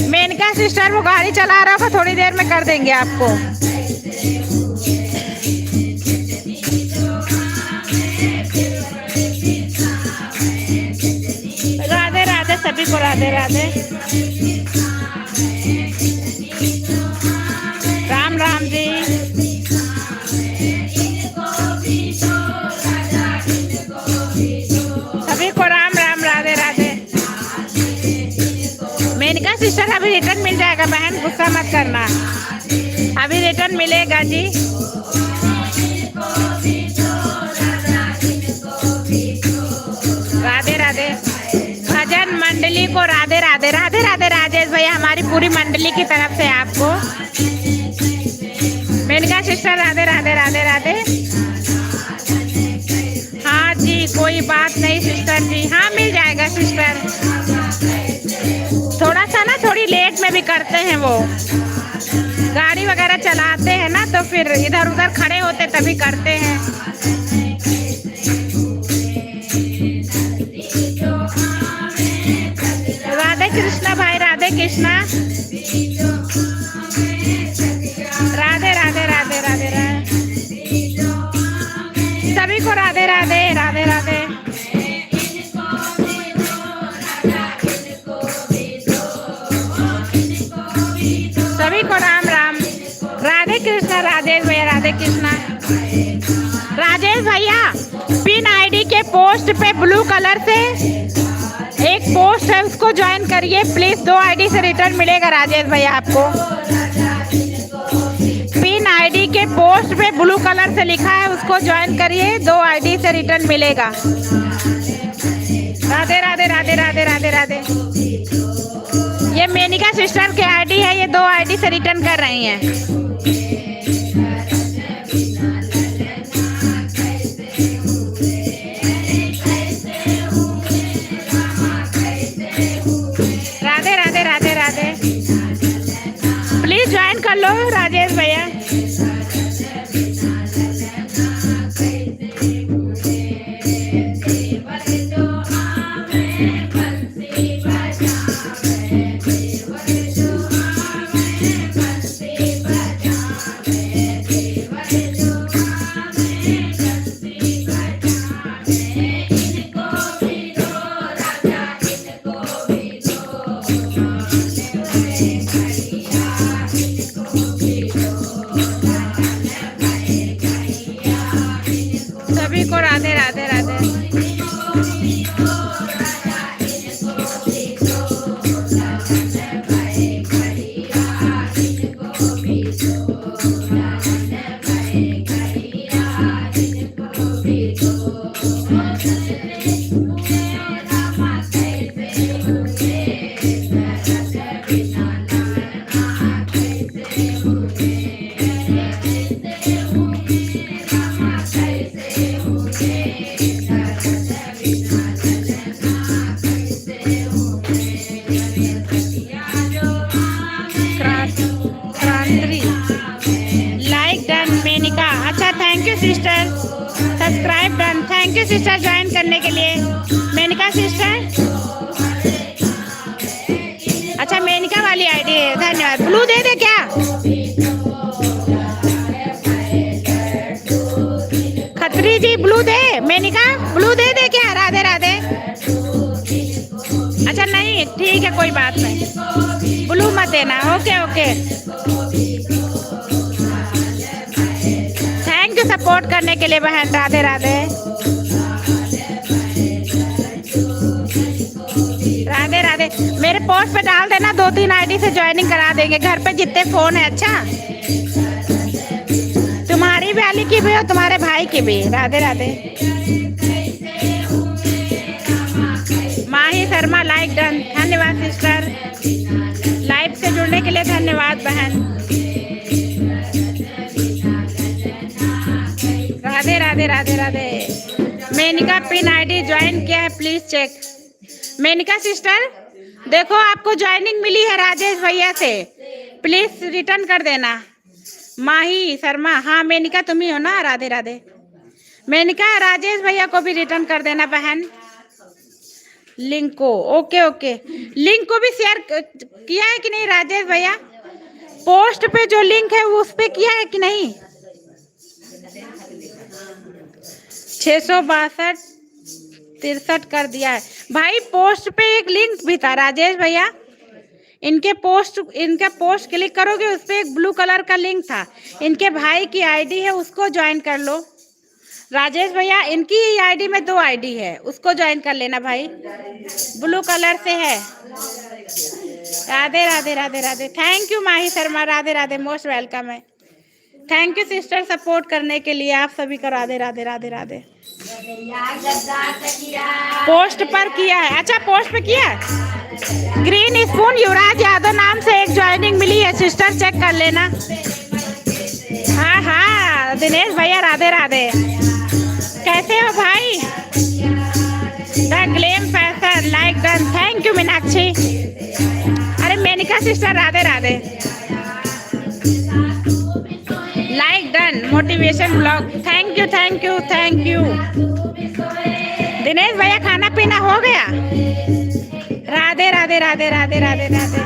मेनका सिस्टर वो गाड़ी चला रहा होगा, थोड़ी देर में कर देंगे आपको। राधे राधे, सभी को राधे राधे। राम राम जी। सभी को राम राम, राधे राधे। मेनका सिस्टर अभी रिटर्न मिल जाएगा बहन, गुस्सा मत करना, अभी रिटर्न मिलेगा जी। राधे राधे। भजन मंडली को राधे राधे। राधे राधे राजेश भैया, हमारी पूरी मंडली की तरफ से आपको। मेनका सिस्टर राधे राधे राधे राधे। हाँ जी कोई बात नहीं सिस्टर जी, हाँ मिल जाएगा सिस्टर। थोड़ा सा ना, थोड़ी लेट में भी करते हैं, वो गाड़ी वगैरह चलाते हैं ना, तो फिर इधर उधर खड़े होते तभी करते हैं। राधे कृष्णा भाई, राधे कृष्णा। राधे राधे राधे राधे राधे। सभी को राधे राधे, राधे राधे। सभी को राम राम। राधे कृष्णा राजेश भैया, राधे कृष्णा। राजेश भैया पिन आईडी के पोस्ट पे ब्लू कलर से एक पोस्ट है, उसको ज्वाइन करिए प्लीज। 2 आईडी से रिटर्न मिलेगा राजेश भैया आपको। पिन आईडी के पोस्ट पे ब्लू कलर से लिखा है, उसको ज्वाइन करिए, 2 आईडी से रिटर्न मिलेगा। राधे राधे राधे राधे राधे राधे। ये मेनिका सिस्टर के आईडी है, ये 2 आईडी से रिटर्न कर रही हैं। राधे राधे राधे राधे। प्लीज ज्वाइन कर लो राजेश भैया। सभी को राधे राधे राधे। लाइक डन मेनिका, अच्छा thank you sister. Subscribe done, thank you sister join करने के लिए। मेनिका सिस्टर, अच्छा मेनिका वाली आईडी है, धन्यवाद। ब्लू दे दे क्या? खत्री जी ब्लू दे, मेनिका ब्लू दे दे क्या? राधे राधे। अच्छा नहीं ठीक है, कोई बात नहीं, ब्लू मत देना। Okay okay, thank you support करने के लिए बहन। राधे राधे राधे राधे। मेरे पोस्ट पे डाल देना, 2-3 आईडी से ज्वाइनिंग करा देंगे, घर पे जितने फोन है। अच्छा तुम्हारी वाली की भी और तुम्हारे भाई की भी। राधे राधे। माही शर्मा लाइक डन, धन्यवाद सिस्टर। लाइव से जुड़ने के लिए धन्यवाद बहन। Radhe Radhe Radhe Radhe. Menika pin ID join किया है, प्लीज चेक। मेनिका सिस्टर देखो आपको ज्वाइनिंग मिली है राजेश भैया से, प्लीज रिटर्न कर देना। माही शर्मा, हाँ मेनिका तुम ही हो ना? राधे राधे। मेनिका राजेश भैया को भी रिटर्न कर देना बहन, लिंक को। ओके ओके, लिंक को भी शेयर किया है कि नहीं राजेश भैया? पोस्ट पे जो लिंक है वो उस पे किया है कि नहीं? 662 63 कर दिया है भाई। पोस्ट पे एक लिंक भी था राजेश भैया, इनका पोस्ट क्लिक करोगे उस पे एक ब्लू कलर का लिंक था, इनके भाई की आईडी है, उसको ज्वाइन कर लो राजेश भैया। इनकी आईडी में 2 आईडी है, उसको ज्वाइन कर लेना भाई, ब्लू कलर से है। Radhe Radhe Radhe Radhe. Thank you Mahi Sharma, Radhe Radhe, most welcome है। थैंक यू सिस्टर सपोर्ट करने के लिए, आप सभी का राधे राधे राधे राधे। पोस्ट पर किया है, अच्छा पोस्ट पे किया है। ग्रीन स्पून युवराज यादव नाम से एक ज्वाइनिंग मिली है सिस्टर, चेक कर लेना। हाँ हाँ दिनेश भैया राधे राधे, कैसे हो भाई? The glam fashion like done, thank you Meenakshi. अरे Menika sister Radhe Radhe, like done, motivation blog, thank you thank you thank you. Dinesh भैया खाना पीना हो गया? राधे राधे राधे राधे राधे राधे।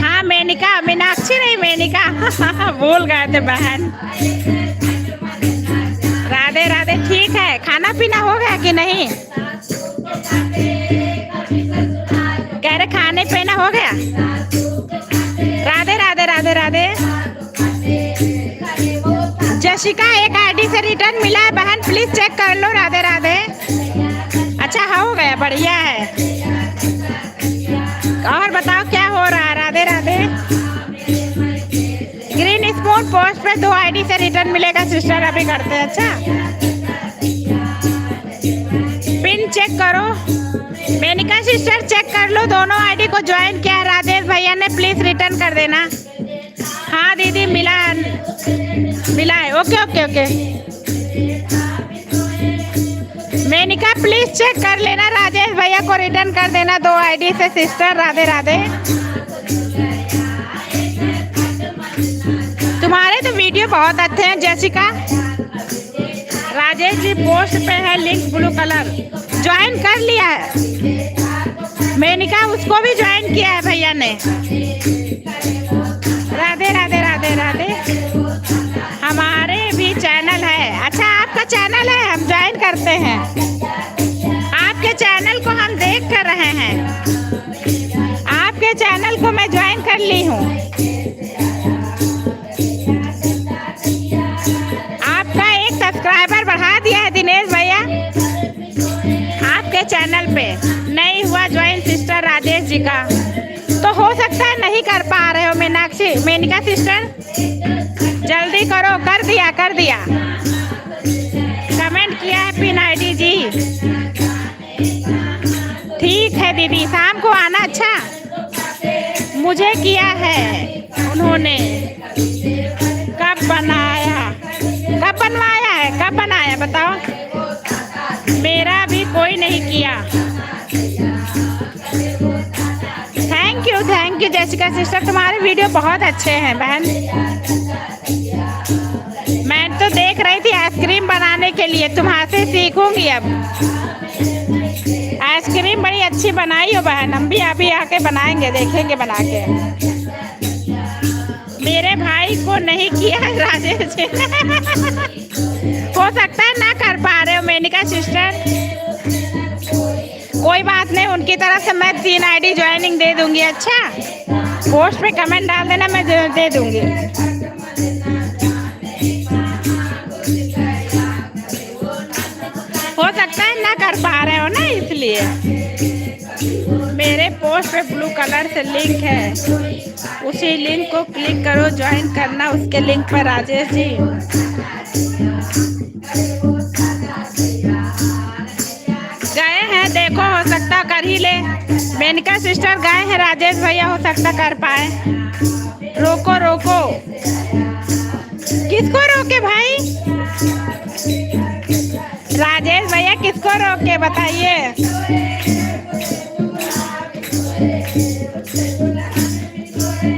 हाँ मेनिका, मीनाक्षी नहीं मेनिका भूल गए थे बहन। राधे राधे, ठीक है, खाना पीना हो गया कि नहीं? कह रहे खाने पीना हो गया? राधे राधे राधे। जशिका एक आईडी से रिटर्न मिला है बहन, प्लीज चेक कर लो। राधे राधे। अच्छा हो गया, बढ़िया है। और बताओ क्या हो रहा है। Radhe Radhe. Green spoon post पे 2 आईडी से रिटर्न मिलेगा सिस्टर, अभी करते हैं। अच्छा पिन चेक करो। मेनिका सिस्टर चेक कर लो, दोनों आईडी को ज्वाइन किया है राजेश भैया ने, प्लीज रिटर्न कर देना। हाँ दीदी मिला है। Okay okay okay. Menika please check कर लेना, राजेश भैया को रिटर्न कर देना 2 आईडी से सिस्टर। राधे राधे। तुम्हारे तो वीडियो बहुत अच्छे हैं जैसिका। राजेश जी पोस्ट पे है लिंक ब्लू कलर, ज्वाइन कर लिया है। मेनिका उसको भी ज्वाइन किया है भैया ने। राधे राधे राधे राधे। हमारे भी चैनल है। अच्छा आपका चैनल है, हम ज्वाइन करते हैं। आपके चैनल को हम देख कर रहे हैं, आपके चैनल को मैं ज्वाइन कर ली हूँ। आपका एक सब्सक्राइबर बढ़ा दिया है दिनेश भैया आपके चैनल पे। नहीं हुआ ज्वाइन सिस्टर राजेश जी का, तो हो सकता है नहीं कर पा रहे हो मीनाक्षी। मेनिका सिस्टर जल्दी करो। कर दिया कमेंट किया है पिन आईडी जी। ठीक है दीदी, शाम को आना। अच्छा मुझे किया है उन्होंने। कब बनाया बताओ। मेरा भी कोई नहीं किया। थैंक यू जैसिका सिस्टर, तुम्हारे वीडियो बहुत अच्छे हैं बहन। मैं तो देख रही थी आइसक्रीम बनाने के लिए, तुम्हारे से सीखूंगी अब। आइसक्रीम बड़ी अच्छी बनाई हो बहन, हम भी अभी आके बनाएंगे, देखेंगे बना के। मेरे भाई को नहीं किया राजेश जी हो सकता है ना कर पा रहे हो मेनिका सिस्टर। कोई बात नहीं, उनकी तरफ से मैं 3 आईडी ज्वाइनिंग दे दूंगी। अच्छा पोस्ट पे कमेंट डाल देना, मैं दे दूंगी। हो सकता है ना कर पा रहे हो ना, इसलिए। मेरे पोस्ट पे ब्लू कलर से लिंक है, उसी लिंक को क्लिक करो, ज्वाइन करना उसके लिंक पर। राजेश जी गए हैं, देखो हो सकता कर ही ले। मेनिका सिस्टर गए हैं, राजेश भैया हो सकता कर पाए। रोको किसको रोके भाई? राजेश भैया किसको रोके बताइए।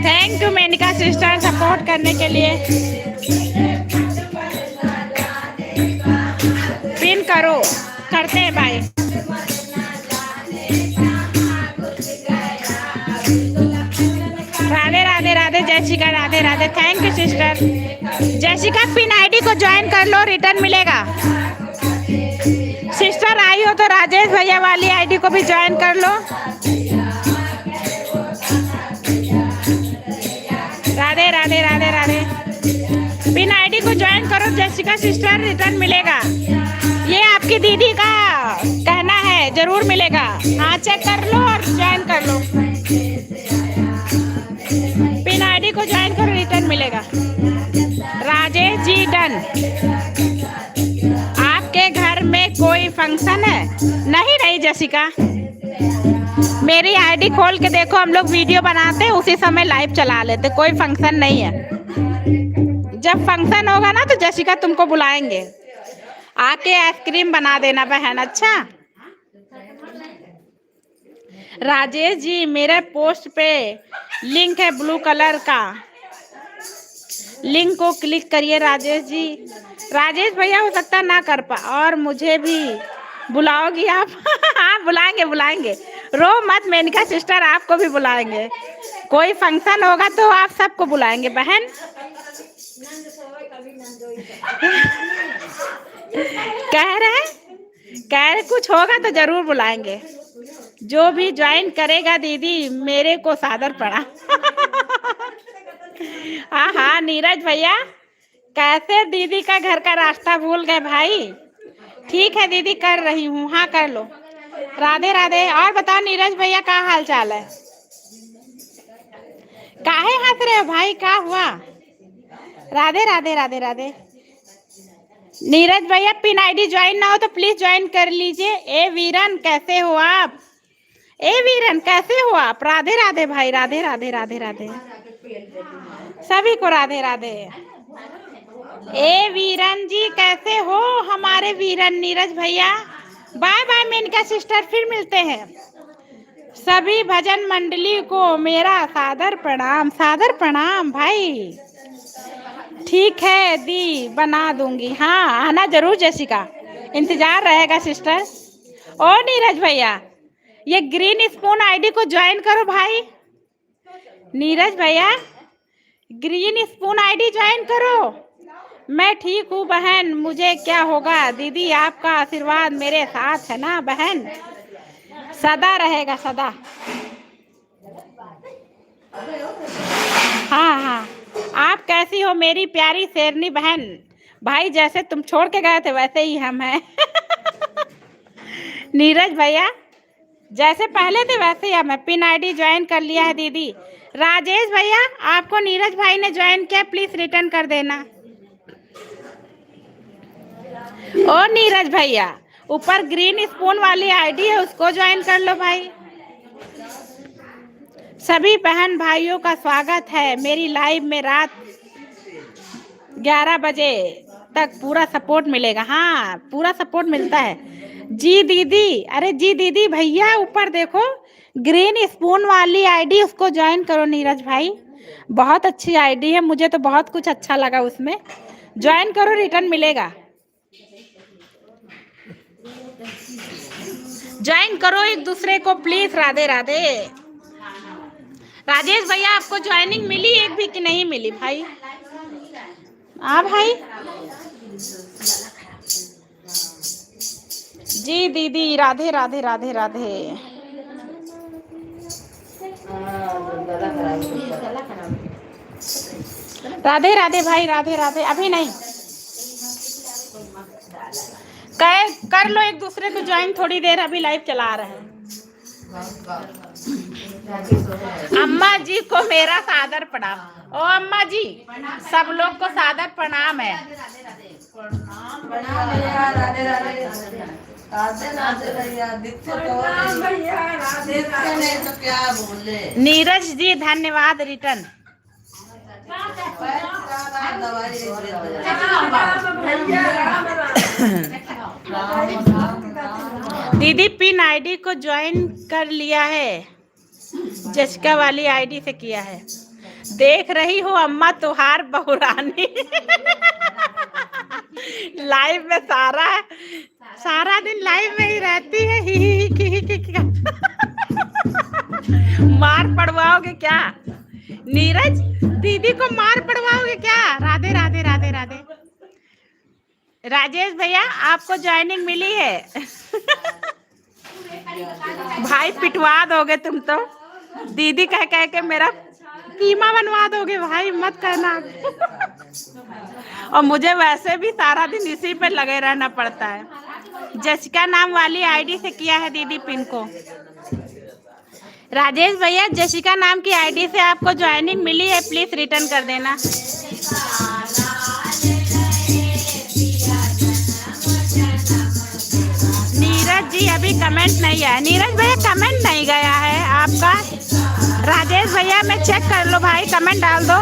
Thank you Menika sister support करने के लिए। पिन करो, करते हैं bye. Radhe Jessica. Radhe thank you sister. Jessica pin ID को ज्वाइन कर लो, रिटर्न मिलेगा। सिस्टर आई हो तो राजेश भैया वाली आईडी को भी ज्वाइन कर लो। राधे पिन आईडी को ज्वाइन करो जैसिका सिस्टर, रिटर्न मिलेगा। ये आपकी दीदी का कहना है, जरूर मिलेगा। हाँ चेक कर लो और ज्वाइन कर लो। पिन आईडी को ज्वाइन करो, रिटर्न मिलेगा। राजेश जी डन। आपके घर में कोई फंक्शन है? नहीं जैसिका, मेरी आईडी खोल के देखो, हम लोग वीडियो बनाते हैं उसी समय लाइव चला लेते, कोई फंक्शन नहीं है। जब फंक्शन होगा ना तो जैसिका तुमको बुलाएंगे, आके आइसक्रीम बना देना बहन। अच्छा राजेश जी मेरे पोस्ट पे लिंक है ब्लू कलर का, लिंक को क्लिक करिए राजेश जी। राजेश भैया हो सकता ना कर पा, और मुझे भी बुलाओगी आप? हाँ बुलाएंगे, रो मत मेनिका सिस्टर, आपको भी बुलाएंगे। कोई फंक्शन होगा तो आप सबको बुलाएंगे बहन। कह रहे कुछ होगा तो जरूर बुलाएंगे। जो भी ज्वाइन करेगा दीदी मेरे को सादर पड़ा। हाँ हाँ नीरज भैया, कैसे दीदी का घर का रास्ता भूल गए भाई। ठीक है दीदी, कर रही हूँ, हाँ कर लो। राधे राधे। और बताओ नीरज भैया, क्या हाल चाल है? काहे हंस रहे हो भाई, क्या हुआ? राधे राधे राधे राधे। नीरज भैया पिन आईडी ज्वाइन ना हो तो प्लीज ज्वाइन कर लीजिए। ए वीरन कैसे हो आप? ए वीरन कैसे हो आप? राधे राधे भाई, राधे राधे राधे राधे, सभी को राधे राधे। ए वीरन जी कैसे हो हमारे वीरन नीरज भैया? बाय बाय मेनका सिस्टर, फिर मिलते हैं। सभी भजन मंडली को मेरा सादर प्रणाम, सादर प्रणाम भाई। ठीक है दी, बना दूंगी, हाँ आना जरूर जेसिका, इंतजार रहेगा सिस्टर। ओ नीरज भैया, ये ग्रीन स्पून आईडी को ज्वाइन करो भाई। नीरज भैया ग्रीन स्पून आईडी ज्वाइन करो। मैं ठीक हूँ बहन, मुझे क्या होगा, दीदी आपका आशीर्वाद मेरे साथ है ना बहन, सदा रहेगा सदा। हाँ हाँ, आप कैसी हो मेरी प्यारी शेरनी बहन? भाई जैसे तुम छोड़ के गए थे वैसे ही हम हैं। नीरज भैया जैसे पहले थे वैसे ही हम हैं। पिन आईडी ज्वाइन कर लिया है दीदी। राजेश भैया आपको नीरज भाई ने ज्वाइन किया, प्लीज रिटर्न कर देना। ओ नीरज भैया, ऊपर ग्रीन स्पून वाली आईडी है उसको ज्वाइन कर लो भाई। सभी बहन भाइयों का स्वागत है मेरी लाइव में। रात 11 बजे तक पूरा सपोर्ट मिलेगा। हाँ पूरा सपोर्ट मिलता है जी दीदी। अरे जी दीदी भैया ऊपर देखो ग्रीन स्पून वाली आईडी, उसको ज्वाइन करो नीरज भाई, बहुत अच्छी आईडी है, मुझे तो बहुत कुछ अच्छा लगा उसमें। ज्वाइन करो, रिटर्न मिलेगा। ज्वाइन करो एक दूसरे को प्लीज। राधे राधे। राजेश भैया आपको ज्वाइनिंग मिली एक भी कि नहीं मिली भाई? हाँ भाई जी दीदी, राधे राधे राधे राधे। राधे राधे भाई, राधे राधे। अभी नहीं कर लो एक दूसरे को ज्वाइन, थोड़ी देर अभी लाइव चला रहे हैं। अम्मा जी को मेरा सादर प्रणाम। ओ अम्मा जी, सब लोग को सादर प्रणाम है। नीरज जी धन्यवाद रिटर्न। दीदी पिन आईडी को ज्वाइन कर लिया है, जसिका वाली आईडी से किया है। देख रही हो अम्मा तुहार बहुरानी। लाइव में सारा दिन लाइव में ही रहती है। ही मार पड़वाओगे क्या नीरज? दीदी को मार पड़वाओगे क्या? राधे राधे राधे राधे। राजेश भैया आपको ज्वाइनिंग मिली है। भाई पिटवा दोगे तुम तो, दीदी कह कह के मेरा कीमा बनवा दोगे भाई, मत करना। और मुझे वैसे भी सारा दिन इसी पे लगे रहना पड़ता है। जसिका नाम वाली आईडी से किया है दीदी पिन को। राजेश भैया जसिका नाम की आईडी से आपको ज्वाइनिंग मिली है, प्लीज रिटर्न कर देना। नीरज जी अभी कमेंट नहीं आया। नीरज भैया कमेंट नहीं गया है आपका। राजेश भैया मैं चेक कर लो भाई, कमेंट डाल दो।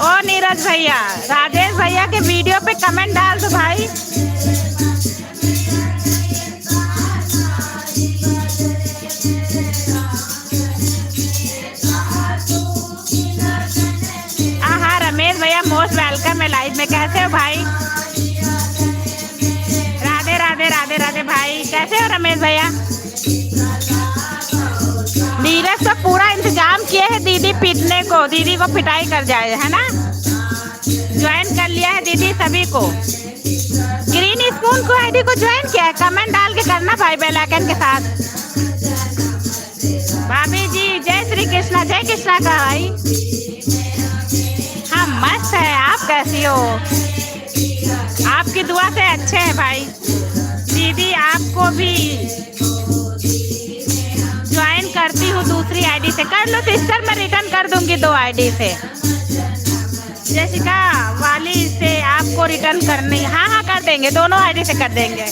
ओ नीरज भैया, राजेश भैया के वीडियो पे कमेंट डाल दो भाई। हाँ रमेश भैया मोस्ट वेलकम है लाइव में। कैसे हो भाई? राधे राधे राधे राधे भाई, कैसे हो रमेश भैया? नीरज तो पूरा इंतजाम किए है दीदी पीटने को, दीदी को पिटाई कर जाए है ना। ज्वाइन कर लिया है दीदी सभी को। ग्रीन स्पून को आईडी को ज्वाइन किया है, कमेंट डाल के करना भाई बेल आइकन के साथ। भाभी जी जय श्री जय कृष्णा का भाई। हाँ मस्त है, आप कैसी हो? आपकी दुआ से अच्छे हैं भाई। दीदी आपको भी ज्वाइन करती हूँ दूसरी आईडी से। कर लो सिस्टर, मैं रिटर्न कर दूंगी 2 आईडी से। जैसिका वाली से आपको रिटर्न करनी? हाँ हाँ कर देंगे, दोनों आईडी से कर देंगे।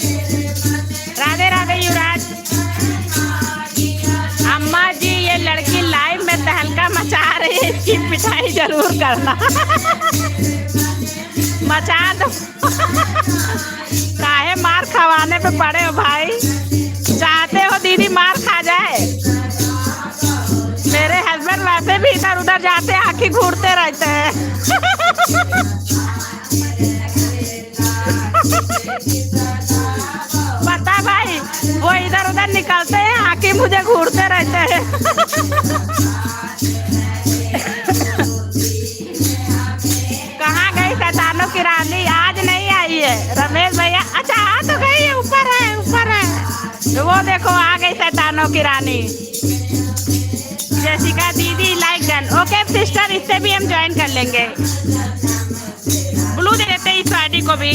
राधे राधे युवराज। अम्मा जी ये लड़की लाइव में तहलका मचा रही है, इसकी पिटाई जरूर करना। मचा दो। काहे मार खवाने पे पड़े हो भाई? चाहते हो दीदी मार खा जाए? मेरे हस्बैंड वैसे भी इधर उधर जाते आंखें घूरते रहते हैं। पता भाई, वो इधर उधर निकलते हैं आंखें मुझे घूरते रहते हैं। कहाँ गई शैतानों की रानी? आज नहीं आई है रमेश भैया। अच्छा आ तो गई है, ऊपर है ऊपर है। तो वो देखो आ गई शैतानों की रानी। जैसिका दीदी लाइक डन। ओके सिस्टर, इससे भी हम ज्वाइन कर लेंगे। ब्लू दे देते हैं इस आईडी को भी।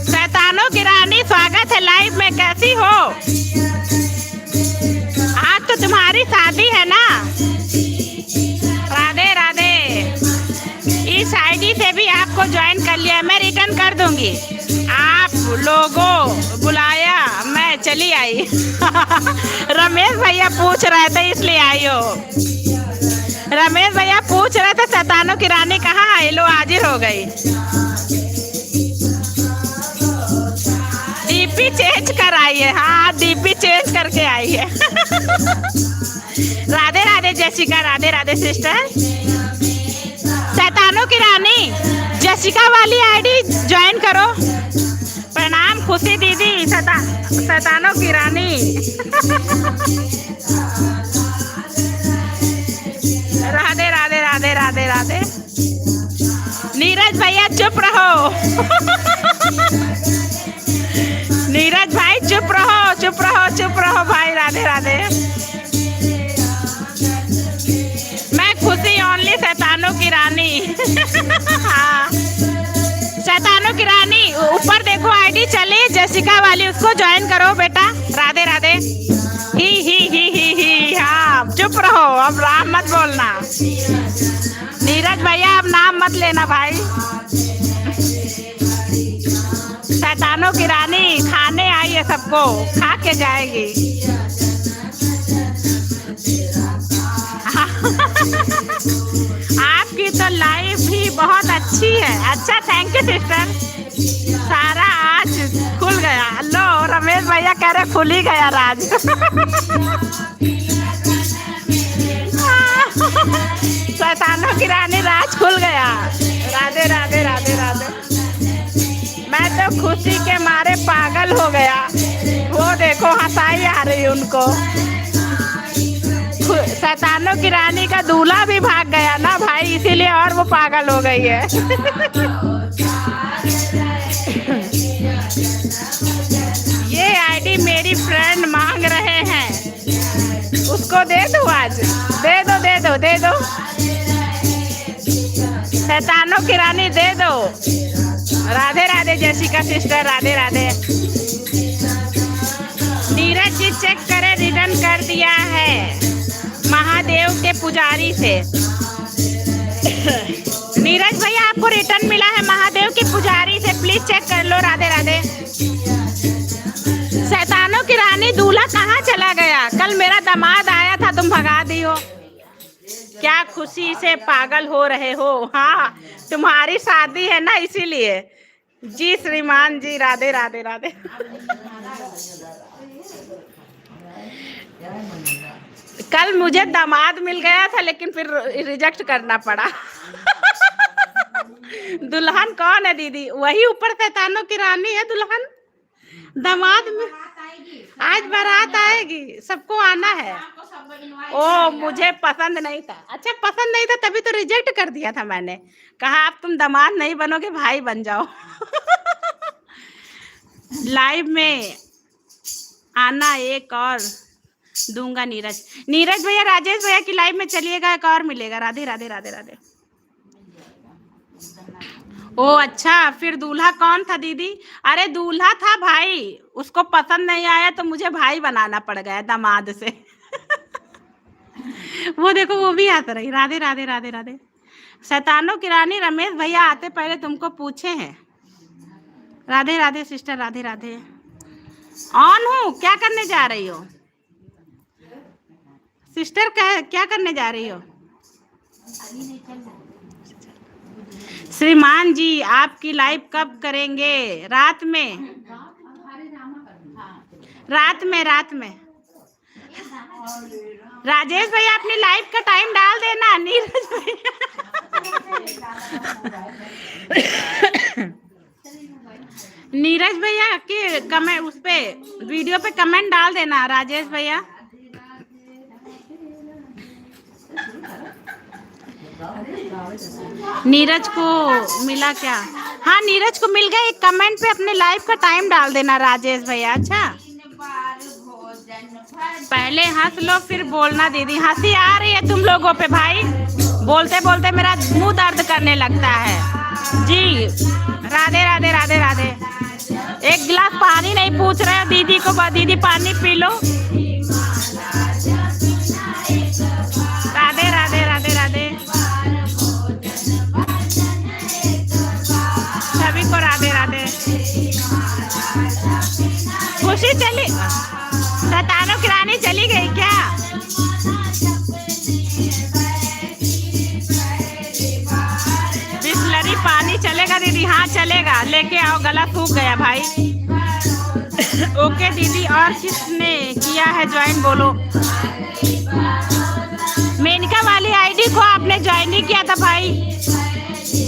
शैतानों की रानी स्वागत है लाइव में, कैसी हो? आज तो तुम्हारी शादी है ना? राधे राधे। इस आईडी से भी आपको ज्वाइन कर लिया, मैं रिटर्न कर दूंगी। आप लोगों बुलाया मैं चली आई। रमेश भैया पूछ रहे थे इसलिए आई हो। रमेश भैया पूछ रहे थे शैतानों की रानी कहाँ है, लो हाजिर हो गई। डीपी चेंज कर आई है। हाँ डीपी चेंज करके आई है। Radhe Radhe Jessica, Radhe Radhe sister. शैतानों की रानी जैसिका वाली आईडी ज्वाइन करो। प्रणाम खुशी दीदी। शैतानों की रानी। राधे राधे राधे राधे राधे। नीरज भैया चुप रहो। नीरज भाई चुप रहो चुप रहो चुप रहो भाई। राधे राधे। मैं खुशी ओनली शैतानों की रानी। हाँ शैतानों की रानी ऊपर देखो आईडी चली जैसिका वाली, उसको ज्वाइन करो बेटा। राधे राधे। ही हाँ चुप रहो, अब नाम मत बोलना। नीरज भैया अब नाम मत लेना भाई। शैतानों की रानी खाने आई है, सबको खा के जाएगी। आपकी तो लाइफ भी बहुत अच्छी है। अच्छा थैंक यू सिस्टर। सारा आज खुल गया। लो रमेश भैया कह रहे खुल ही गया राज। शैतानों की रानी राज खुल गया। राधे राधे राधे राधे। मैं तो खुशी के मारे पागल हो गया। वो देखो हंसाई आ रही उनको। शैतानों की रानी का दूल्हा भी भाग गया ना भाई, इसीलिए और वो पागल हो गई है। ये आईडी मेरी फ्रेंड मांग रहे हैं, उसको दे दो आज। दे दो दे दो दे दो। शैतानों की रानी दे दो। Radhe Radhe Jessica sister, Radhe Radhe. Neeraj ji check करे, रिटर्न कर दिया है महादेव के पुजारी से। नीरज भैया आपको रिटर्न मिला है महादेव के पुजारी से, प्लीज चेक कर लो। राधे राधे। शैतानों की रानी दूल्हा कहाँ चला गया? कल मेरा दामाद आया था, तुम भगा दी हो। क्या खुशी से पागल हो रहे हो? हाँ तुम्हारी शादी है ना इसीलिए। जी श्रीमान जी, राधे राधे राधे। कल मुझे दामाद मिल गया था लेकिन फिर रिजेक्ट करना पड़ा। दुल्हन कौन है दीदी? वही ऊपर शैतानों की रानी है दुल्हन। दामाद में आज बारात आएगी, सबको आना है। ओ मुझे पसंद नहीं था। अच्छा पसंद नहीं था तभी तो रिजेक्ट कर दिया था मैंने। कहा अब तुम दामाद नहीं बनोगे, भाई बन जाओ। लाइव में आना एक और दूंगा नीरज। नीरज भैया राजेश भैया की लाइव में चलिएगा, एक और मिलेगा। राधे राधे राधे राधे। ओ अच्छा, फिर दूल्हा कौन था दीदी? अरे दूल्हा था भाई, उसको पसंद नहीं आया तो मुझे भाई बनाना पड़ गया दामाद से। वो देखो वो भी आता रही। राधे राधे राधे राधे। शैतानों की रानी रमेश भैया आते पहले तुमको पूछे हैं। राधे राधे सिस्टर, राधे राधे। ऑन हूँ, क्या करने जा रही हो सिस्टर? क्या करने जा रही हो? श्रीमान जी आपकी लाइव कब करेंगे? रात में, रात में, रात में। राजेश भैया अपनी लाइव का टाइम डाल देना। नीरज भैया नीरज भैया के कमेंट, उस पे वीडियो पे कमेंट डाल देना राजेश भैया। नीरज को मिला क्या? हाँ नीरज को मिल गया। एक कमेंट पे अपने लाइव का टाइम डाल देना राजेश भैया। अच्छा पहले हंस लो फिर बोलना दीदी। हंसी आ रही है तुम लोगों पे भाई, बोलते बोलते मेरा मुंह दर्द करने लगता है जी। राधे राधे राधे राधे। एक गिलास पानी नहीं पूछ रहे दीदी को, दीदी पानी पी लो। राधे राधे राधे राधे सभी को। राधे राधे। खुशी चली, शैतानों की रानी चली गई क्या? बिस्लरी पानी चलेगा दीदी? हाँ चलेगा, लेके आओ, गला सूख गया भाई। ओके दीदी। और किसने किया है ज्वाइन बोलो? मेनका वाली आईडी को आपने ज्वाइन नहीं किया था भाई?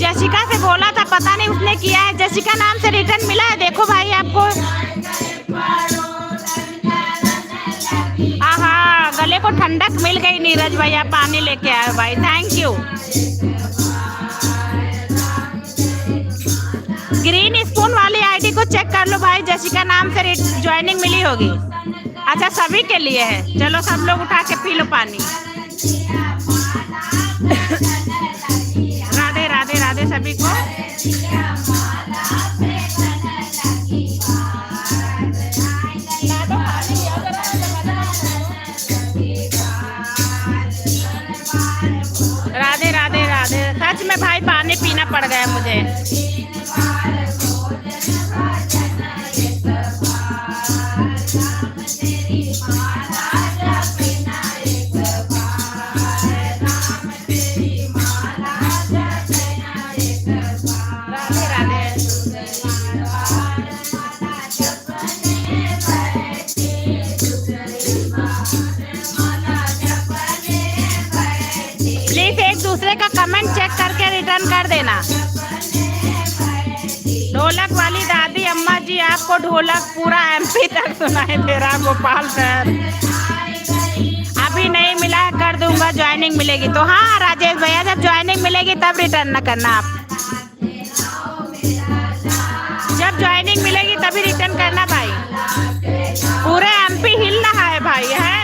जसिका से बोला था, पता नहीं उसने किया है। जसिका नाम से रिटर्न मिला है, देखो भाई आपको। हाँ गले को ठंडक मिल गई। नीरज भैया पानी लेके आए भाई, थैंक यू। ग्रीन स्पून वाली आईडी को चेक कर लो भाई, जसिका नाम से ज्वाइनिंग मिली होगी। अच्छा सभी के लिए है, चलो सब लोग उठा के पी लो पानी। राधे राधे राधे सभी को। राधे राधे राधे। सच में भाई पानी पीना पड़ गया मुझे। का कमेंट चेक करके रिटर्न कर देना। ढोलक वाली दादी अम्मा जी आपको ढोलक पूरा एमपी तक सुनाई दे रहा। गोपाल सर अभी नहीं मिला है, कर दूंगा, ज्वाइनिंग मिलेगी तो। हाँ राजेश भैया जब ज्वाइनिंग मिलेगी तब रिटर्न न करना आप। जब ज्वाइनिंग मिलेगी तभी रिटर्न करना भाई। पूरे एमपी हिल रहा है भाई है।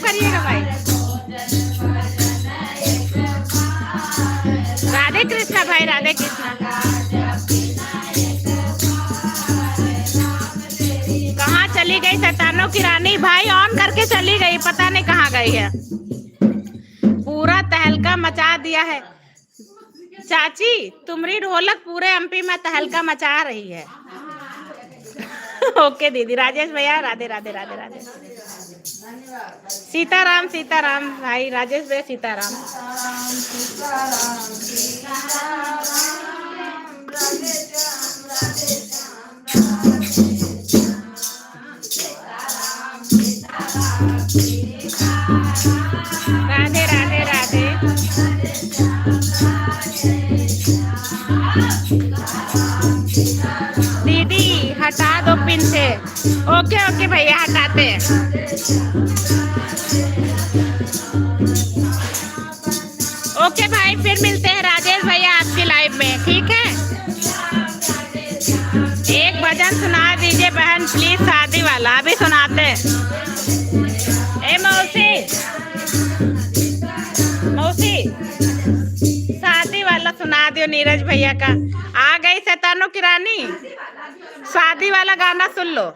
करिएगा भाई। राधे कृष्णा भाई, राधे कृष्णा। कहाँ चली गई शैतानों की रानी? भाई ऑन करके चली गई, पता नहीं कहाँ गई है। पूरा तहलका मचा दिया है चाची, तुम्हारी ढोलक पूरे एमपी में तहलका मचा रही है। ओके दीदी। राजेश भैया राधे राधे राधे राधे। सीताराम सीताराम भाई। राजेश भैया सीताराम। राधे राधे राधे। दीदी हटा दो पिन से। ओके ओके भैया हटाते हैं। ओके भाई। वाला सुना दियो नीरज भैया का। आ गई शैतानों की रानी, शादी वाला गाना सुन लो।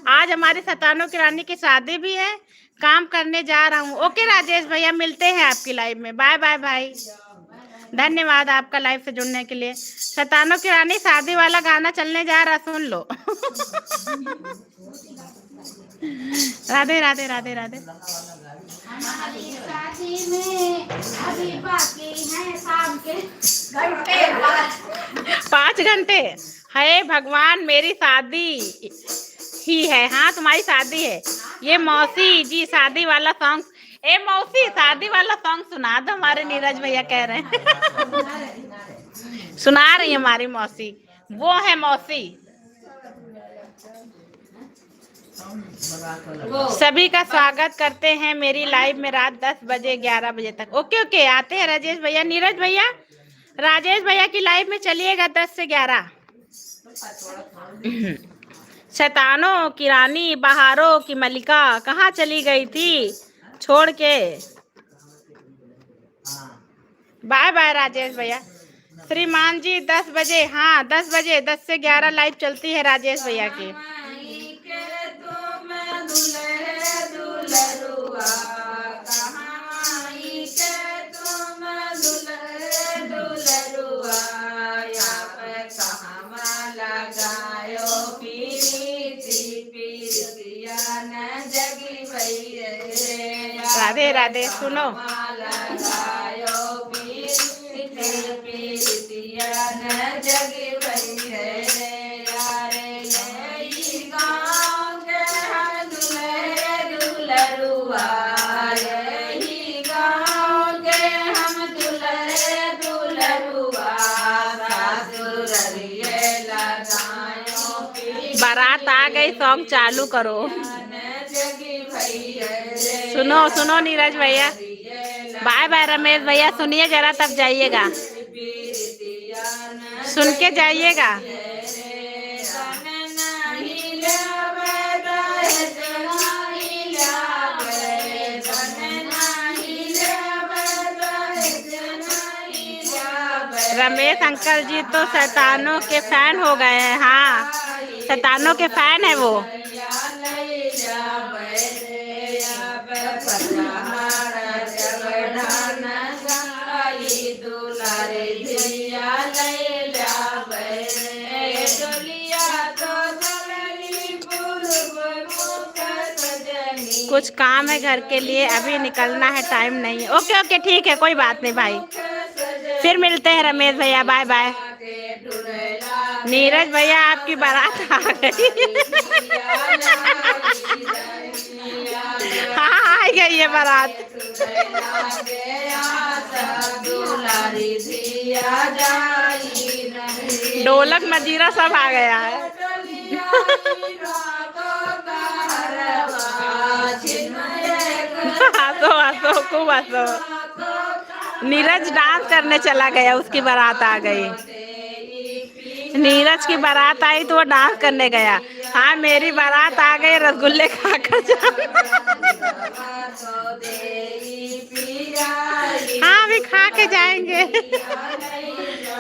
आज हमारी शैतानों की रानी की शादी भी है, काम करने जा रहा हूँ। ओके राजेश भैया, मिलते हैं आपकी लाइव में। बाय बाय भाई, धन्यवाद आपका लाइव से जुड़ने के लिए। शैतानों की रानी शादी वाला गाना चलने जा रहा, सुन लो। राधे राधे राधे राधे। हमारी शादी में अभी बाकी हैं शाम के घंटे, 5 घंटे। हे भगवान, मेरी शादी ही है। हाँ, तुम्हारी शादी है। ये मौसी जी शादी वाला सॉन्ग, ए मौसी शादी वाला सॉन्ग सुना दो, हमारे नीरज भैया कह रहे हैं। सुना रही है हमारी मौसी, वो है मौसी। सभी का स्वागत करते हैं मेरी लाइव में रात 10 बजे 11 बजे तक। ओके ओके, आते हैं राजेश भैया, नीरज भैया, राजेश भैया की लाइव में चलिएगा 10 से 11। शैतानों की रानी, बहारों की मलिका, कहाँ चली गई थी छोड़ के। बाय बाय राजेश भैया। श्रीमान जी 10 बजे, हाँ 10 बजे, 10 से 11 लाइव चलती है राजेश भैया की। राधे राधे। सुनो, बारात आ गई, सॉन्ग चालू करो। सुनो सुनो नीरज भैया, बाय बाय रमेश भैया, सुनिए जरा तब जाइएगा, सुन के जाइएगा। रमेश अंकल जी तो शैतानों के फैन हो गए हैं। हाँ, शैतानों के फैन है वो। कुछ काम है घर के लिए, अभी निकलना है, टाइम नहीं है। ओके ओके ठीक है, कोई बात नहीं भाई, फिर मिलते हैं रमेश भैया, बाय बाय। नीरज भैया आपकी बारात आ गई। हाँ आ गई है बारात। ढोलक मजीरा सब आ गया है। हंसो हंसो खूब हंसो। नीरज डांस करने चला गया, उसकी बारात आ गई। नीरज की बारात आई तो वो डांस करने गया। हाँ मेरी बारात आ गई, रसगुल्ले खाकर जाना। हाँ अभी खा के जाएंगे।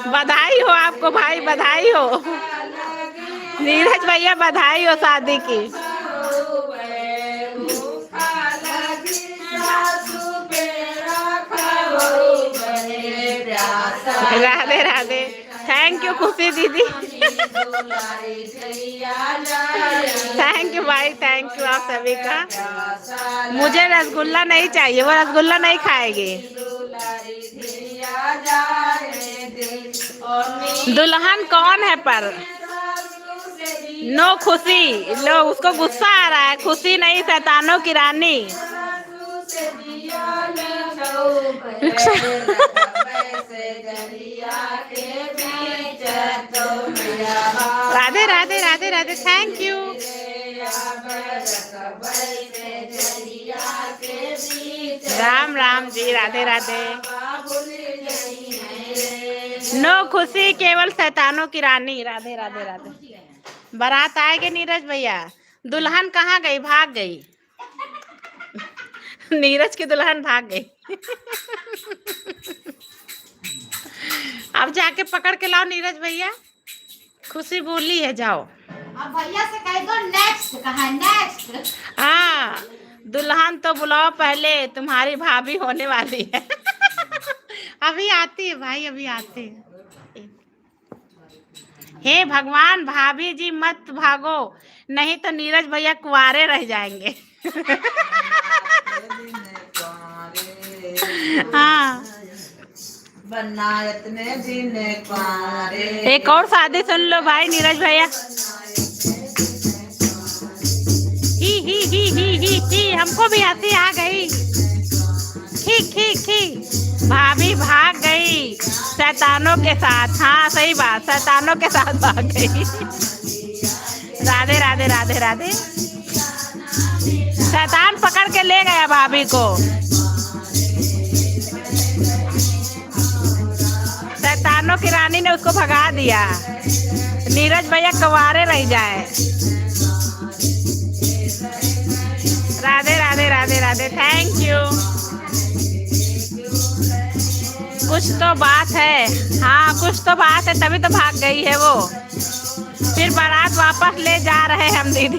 बधाई हो आपको भाई, बधाई हो नीरज भैया, बधाई हो शादी की। राधे राधे, थैंक यू खुशी दीदी। थैंक यू भाई, थैंक यू आप सभी का। मुझे रसगुल्ला नहीं चाहिए, वो रसगुल्ला नहीं खाएगी। दुल्हन कौन है पर? नो खुशी, लो उसको गुस्सा आ रहा है। खुशी नहीं, शैतानों की रानी। Radhe Radhe Radhe Radhe, thank you. Ram Ram ji, Radhe Radhe. No Khushi, केवल शैतानों की रानी। राधे राधे राधे। बारात आएगी नीरज भैया, दुल्हन कहाँ गई? भाग गई। नीरज की दुल्हन भाग गई। अब जाके पकड़ के लाओ नीरज भैया। खुशी बोली है जाओ। अब भैया से कह दो नेक्स्ट, कहा नेक्स्ट। हाँ, दुल्हन तो बुलाओ पहले, तुम्हारी भाभी होने वाली है। अभी आती है भाई, अभी आती है। हे भगवान, भाभी जी मत भागो, नहीं तो नीरज भैया कुंवारे रह जाएंगे। हाँ, एक और शादी सुन लो भाई नीरज भैया। ही हमको भी हंसी आ गई। खी भाभी भाग गई शैतानों के साथ। हाँ सही बात, शैतानों के साथ भाग गई। राधे राधे राधे राधे। शैतान पकड़ के ले गया भाभी को। शैतानों की रानी ने उसको भगा दिया। नीरज भैया कुंवारे रह जाए। राधे राधे राधे राधे। Thank you. कुछ तो बात है। हाँ कुछ तो बात है, तभी तो भाग गई है वो। फिर बारात वापस ले जा रहे हैं हम दीदी।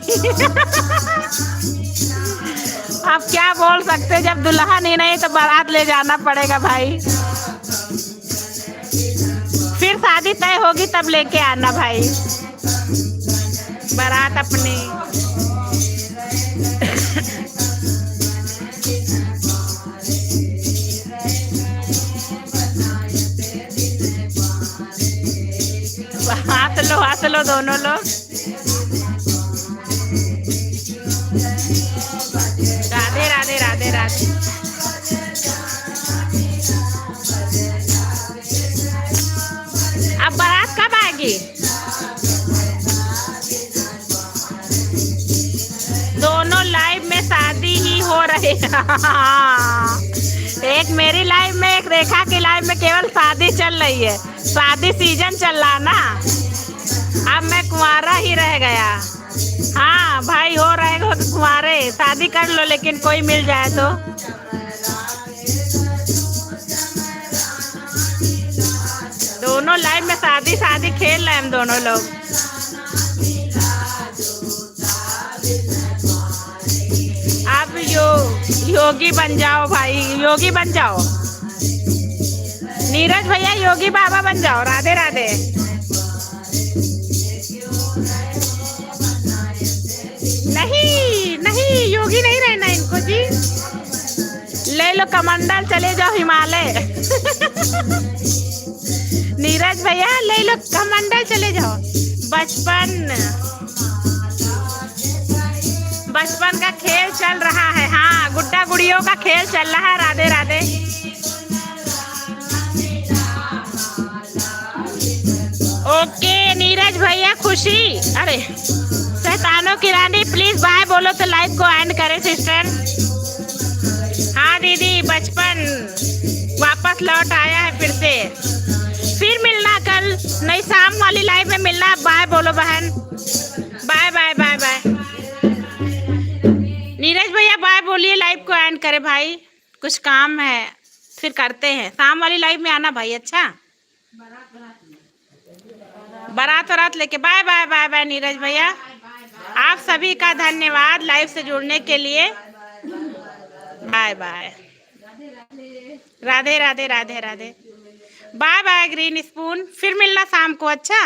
अब क्या बोल सकते, जब दुल्हन ही नहीं तो बारात ले जाना पड़ेगा भाई। फिर शादी तय होगी तब लेके आना भाई बारात अपनी। हाथ लो दोनों लोग। राधे राधे राधे राधे। अब बारात कब आएगी? दोनों लाइव में शादी ही हो रही है। एक मेरी लाइव में, एक रेखा की लाइव में केवल शादी चल रही है। शादी सीजन चल रहा ना। अब मैं कुंवारा ही रह गया। हाँ भाई, हो रहेगा कुंवारे। शादी कर लो लेकिन कोई मिल जाए तो। दोनों लाइव में शादी शादी खेल रहे हैं हम दोनों लोग। अब योगी बन जाओ भाई, योगी बन जाओ। नीरज भैया योगी बाबा बन जाओ। राधे राधे। नहीं नहीं, योगी नहीं रहना इनको जी। ले लो कमंडल, चले जाओ हिमालय। नीरज भैया ले लो कमंडल, चले जाओ। बचपन का खेल चल रहा है। हाँ, गुड्डा गुड़ियों का खेल चल रहा है। राधे राधे। ओके नीरज भैया, खुशी। अरे शैतानों की रानी प्लीज बाय बोलो तो लाइव को एंड करें सिस्टर। हाँ दीदी, बचपन वापस लौट आया है फिर से। फिर मिलना कल, नहीं शाम वाली लाइव में मिलना। बाय बोलो बहन। Bye bye bye bye. Neeraj भैया बाय बोलिए, लाइव को एंड करे भाई, कुछ काम है फिर करते हैं। शाम वाली लाइव में आना भाई। अच्छा, बारात लेके। Bye bye bye bye Neeraj भैया। आप सभी का धन्यवाद लाइव से जुड़ने के लिए। Bye bye. Radhe Radhe Radhe Radhe. Bye bye green spoon. फिर मिलना शाम को। अच्छा।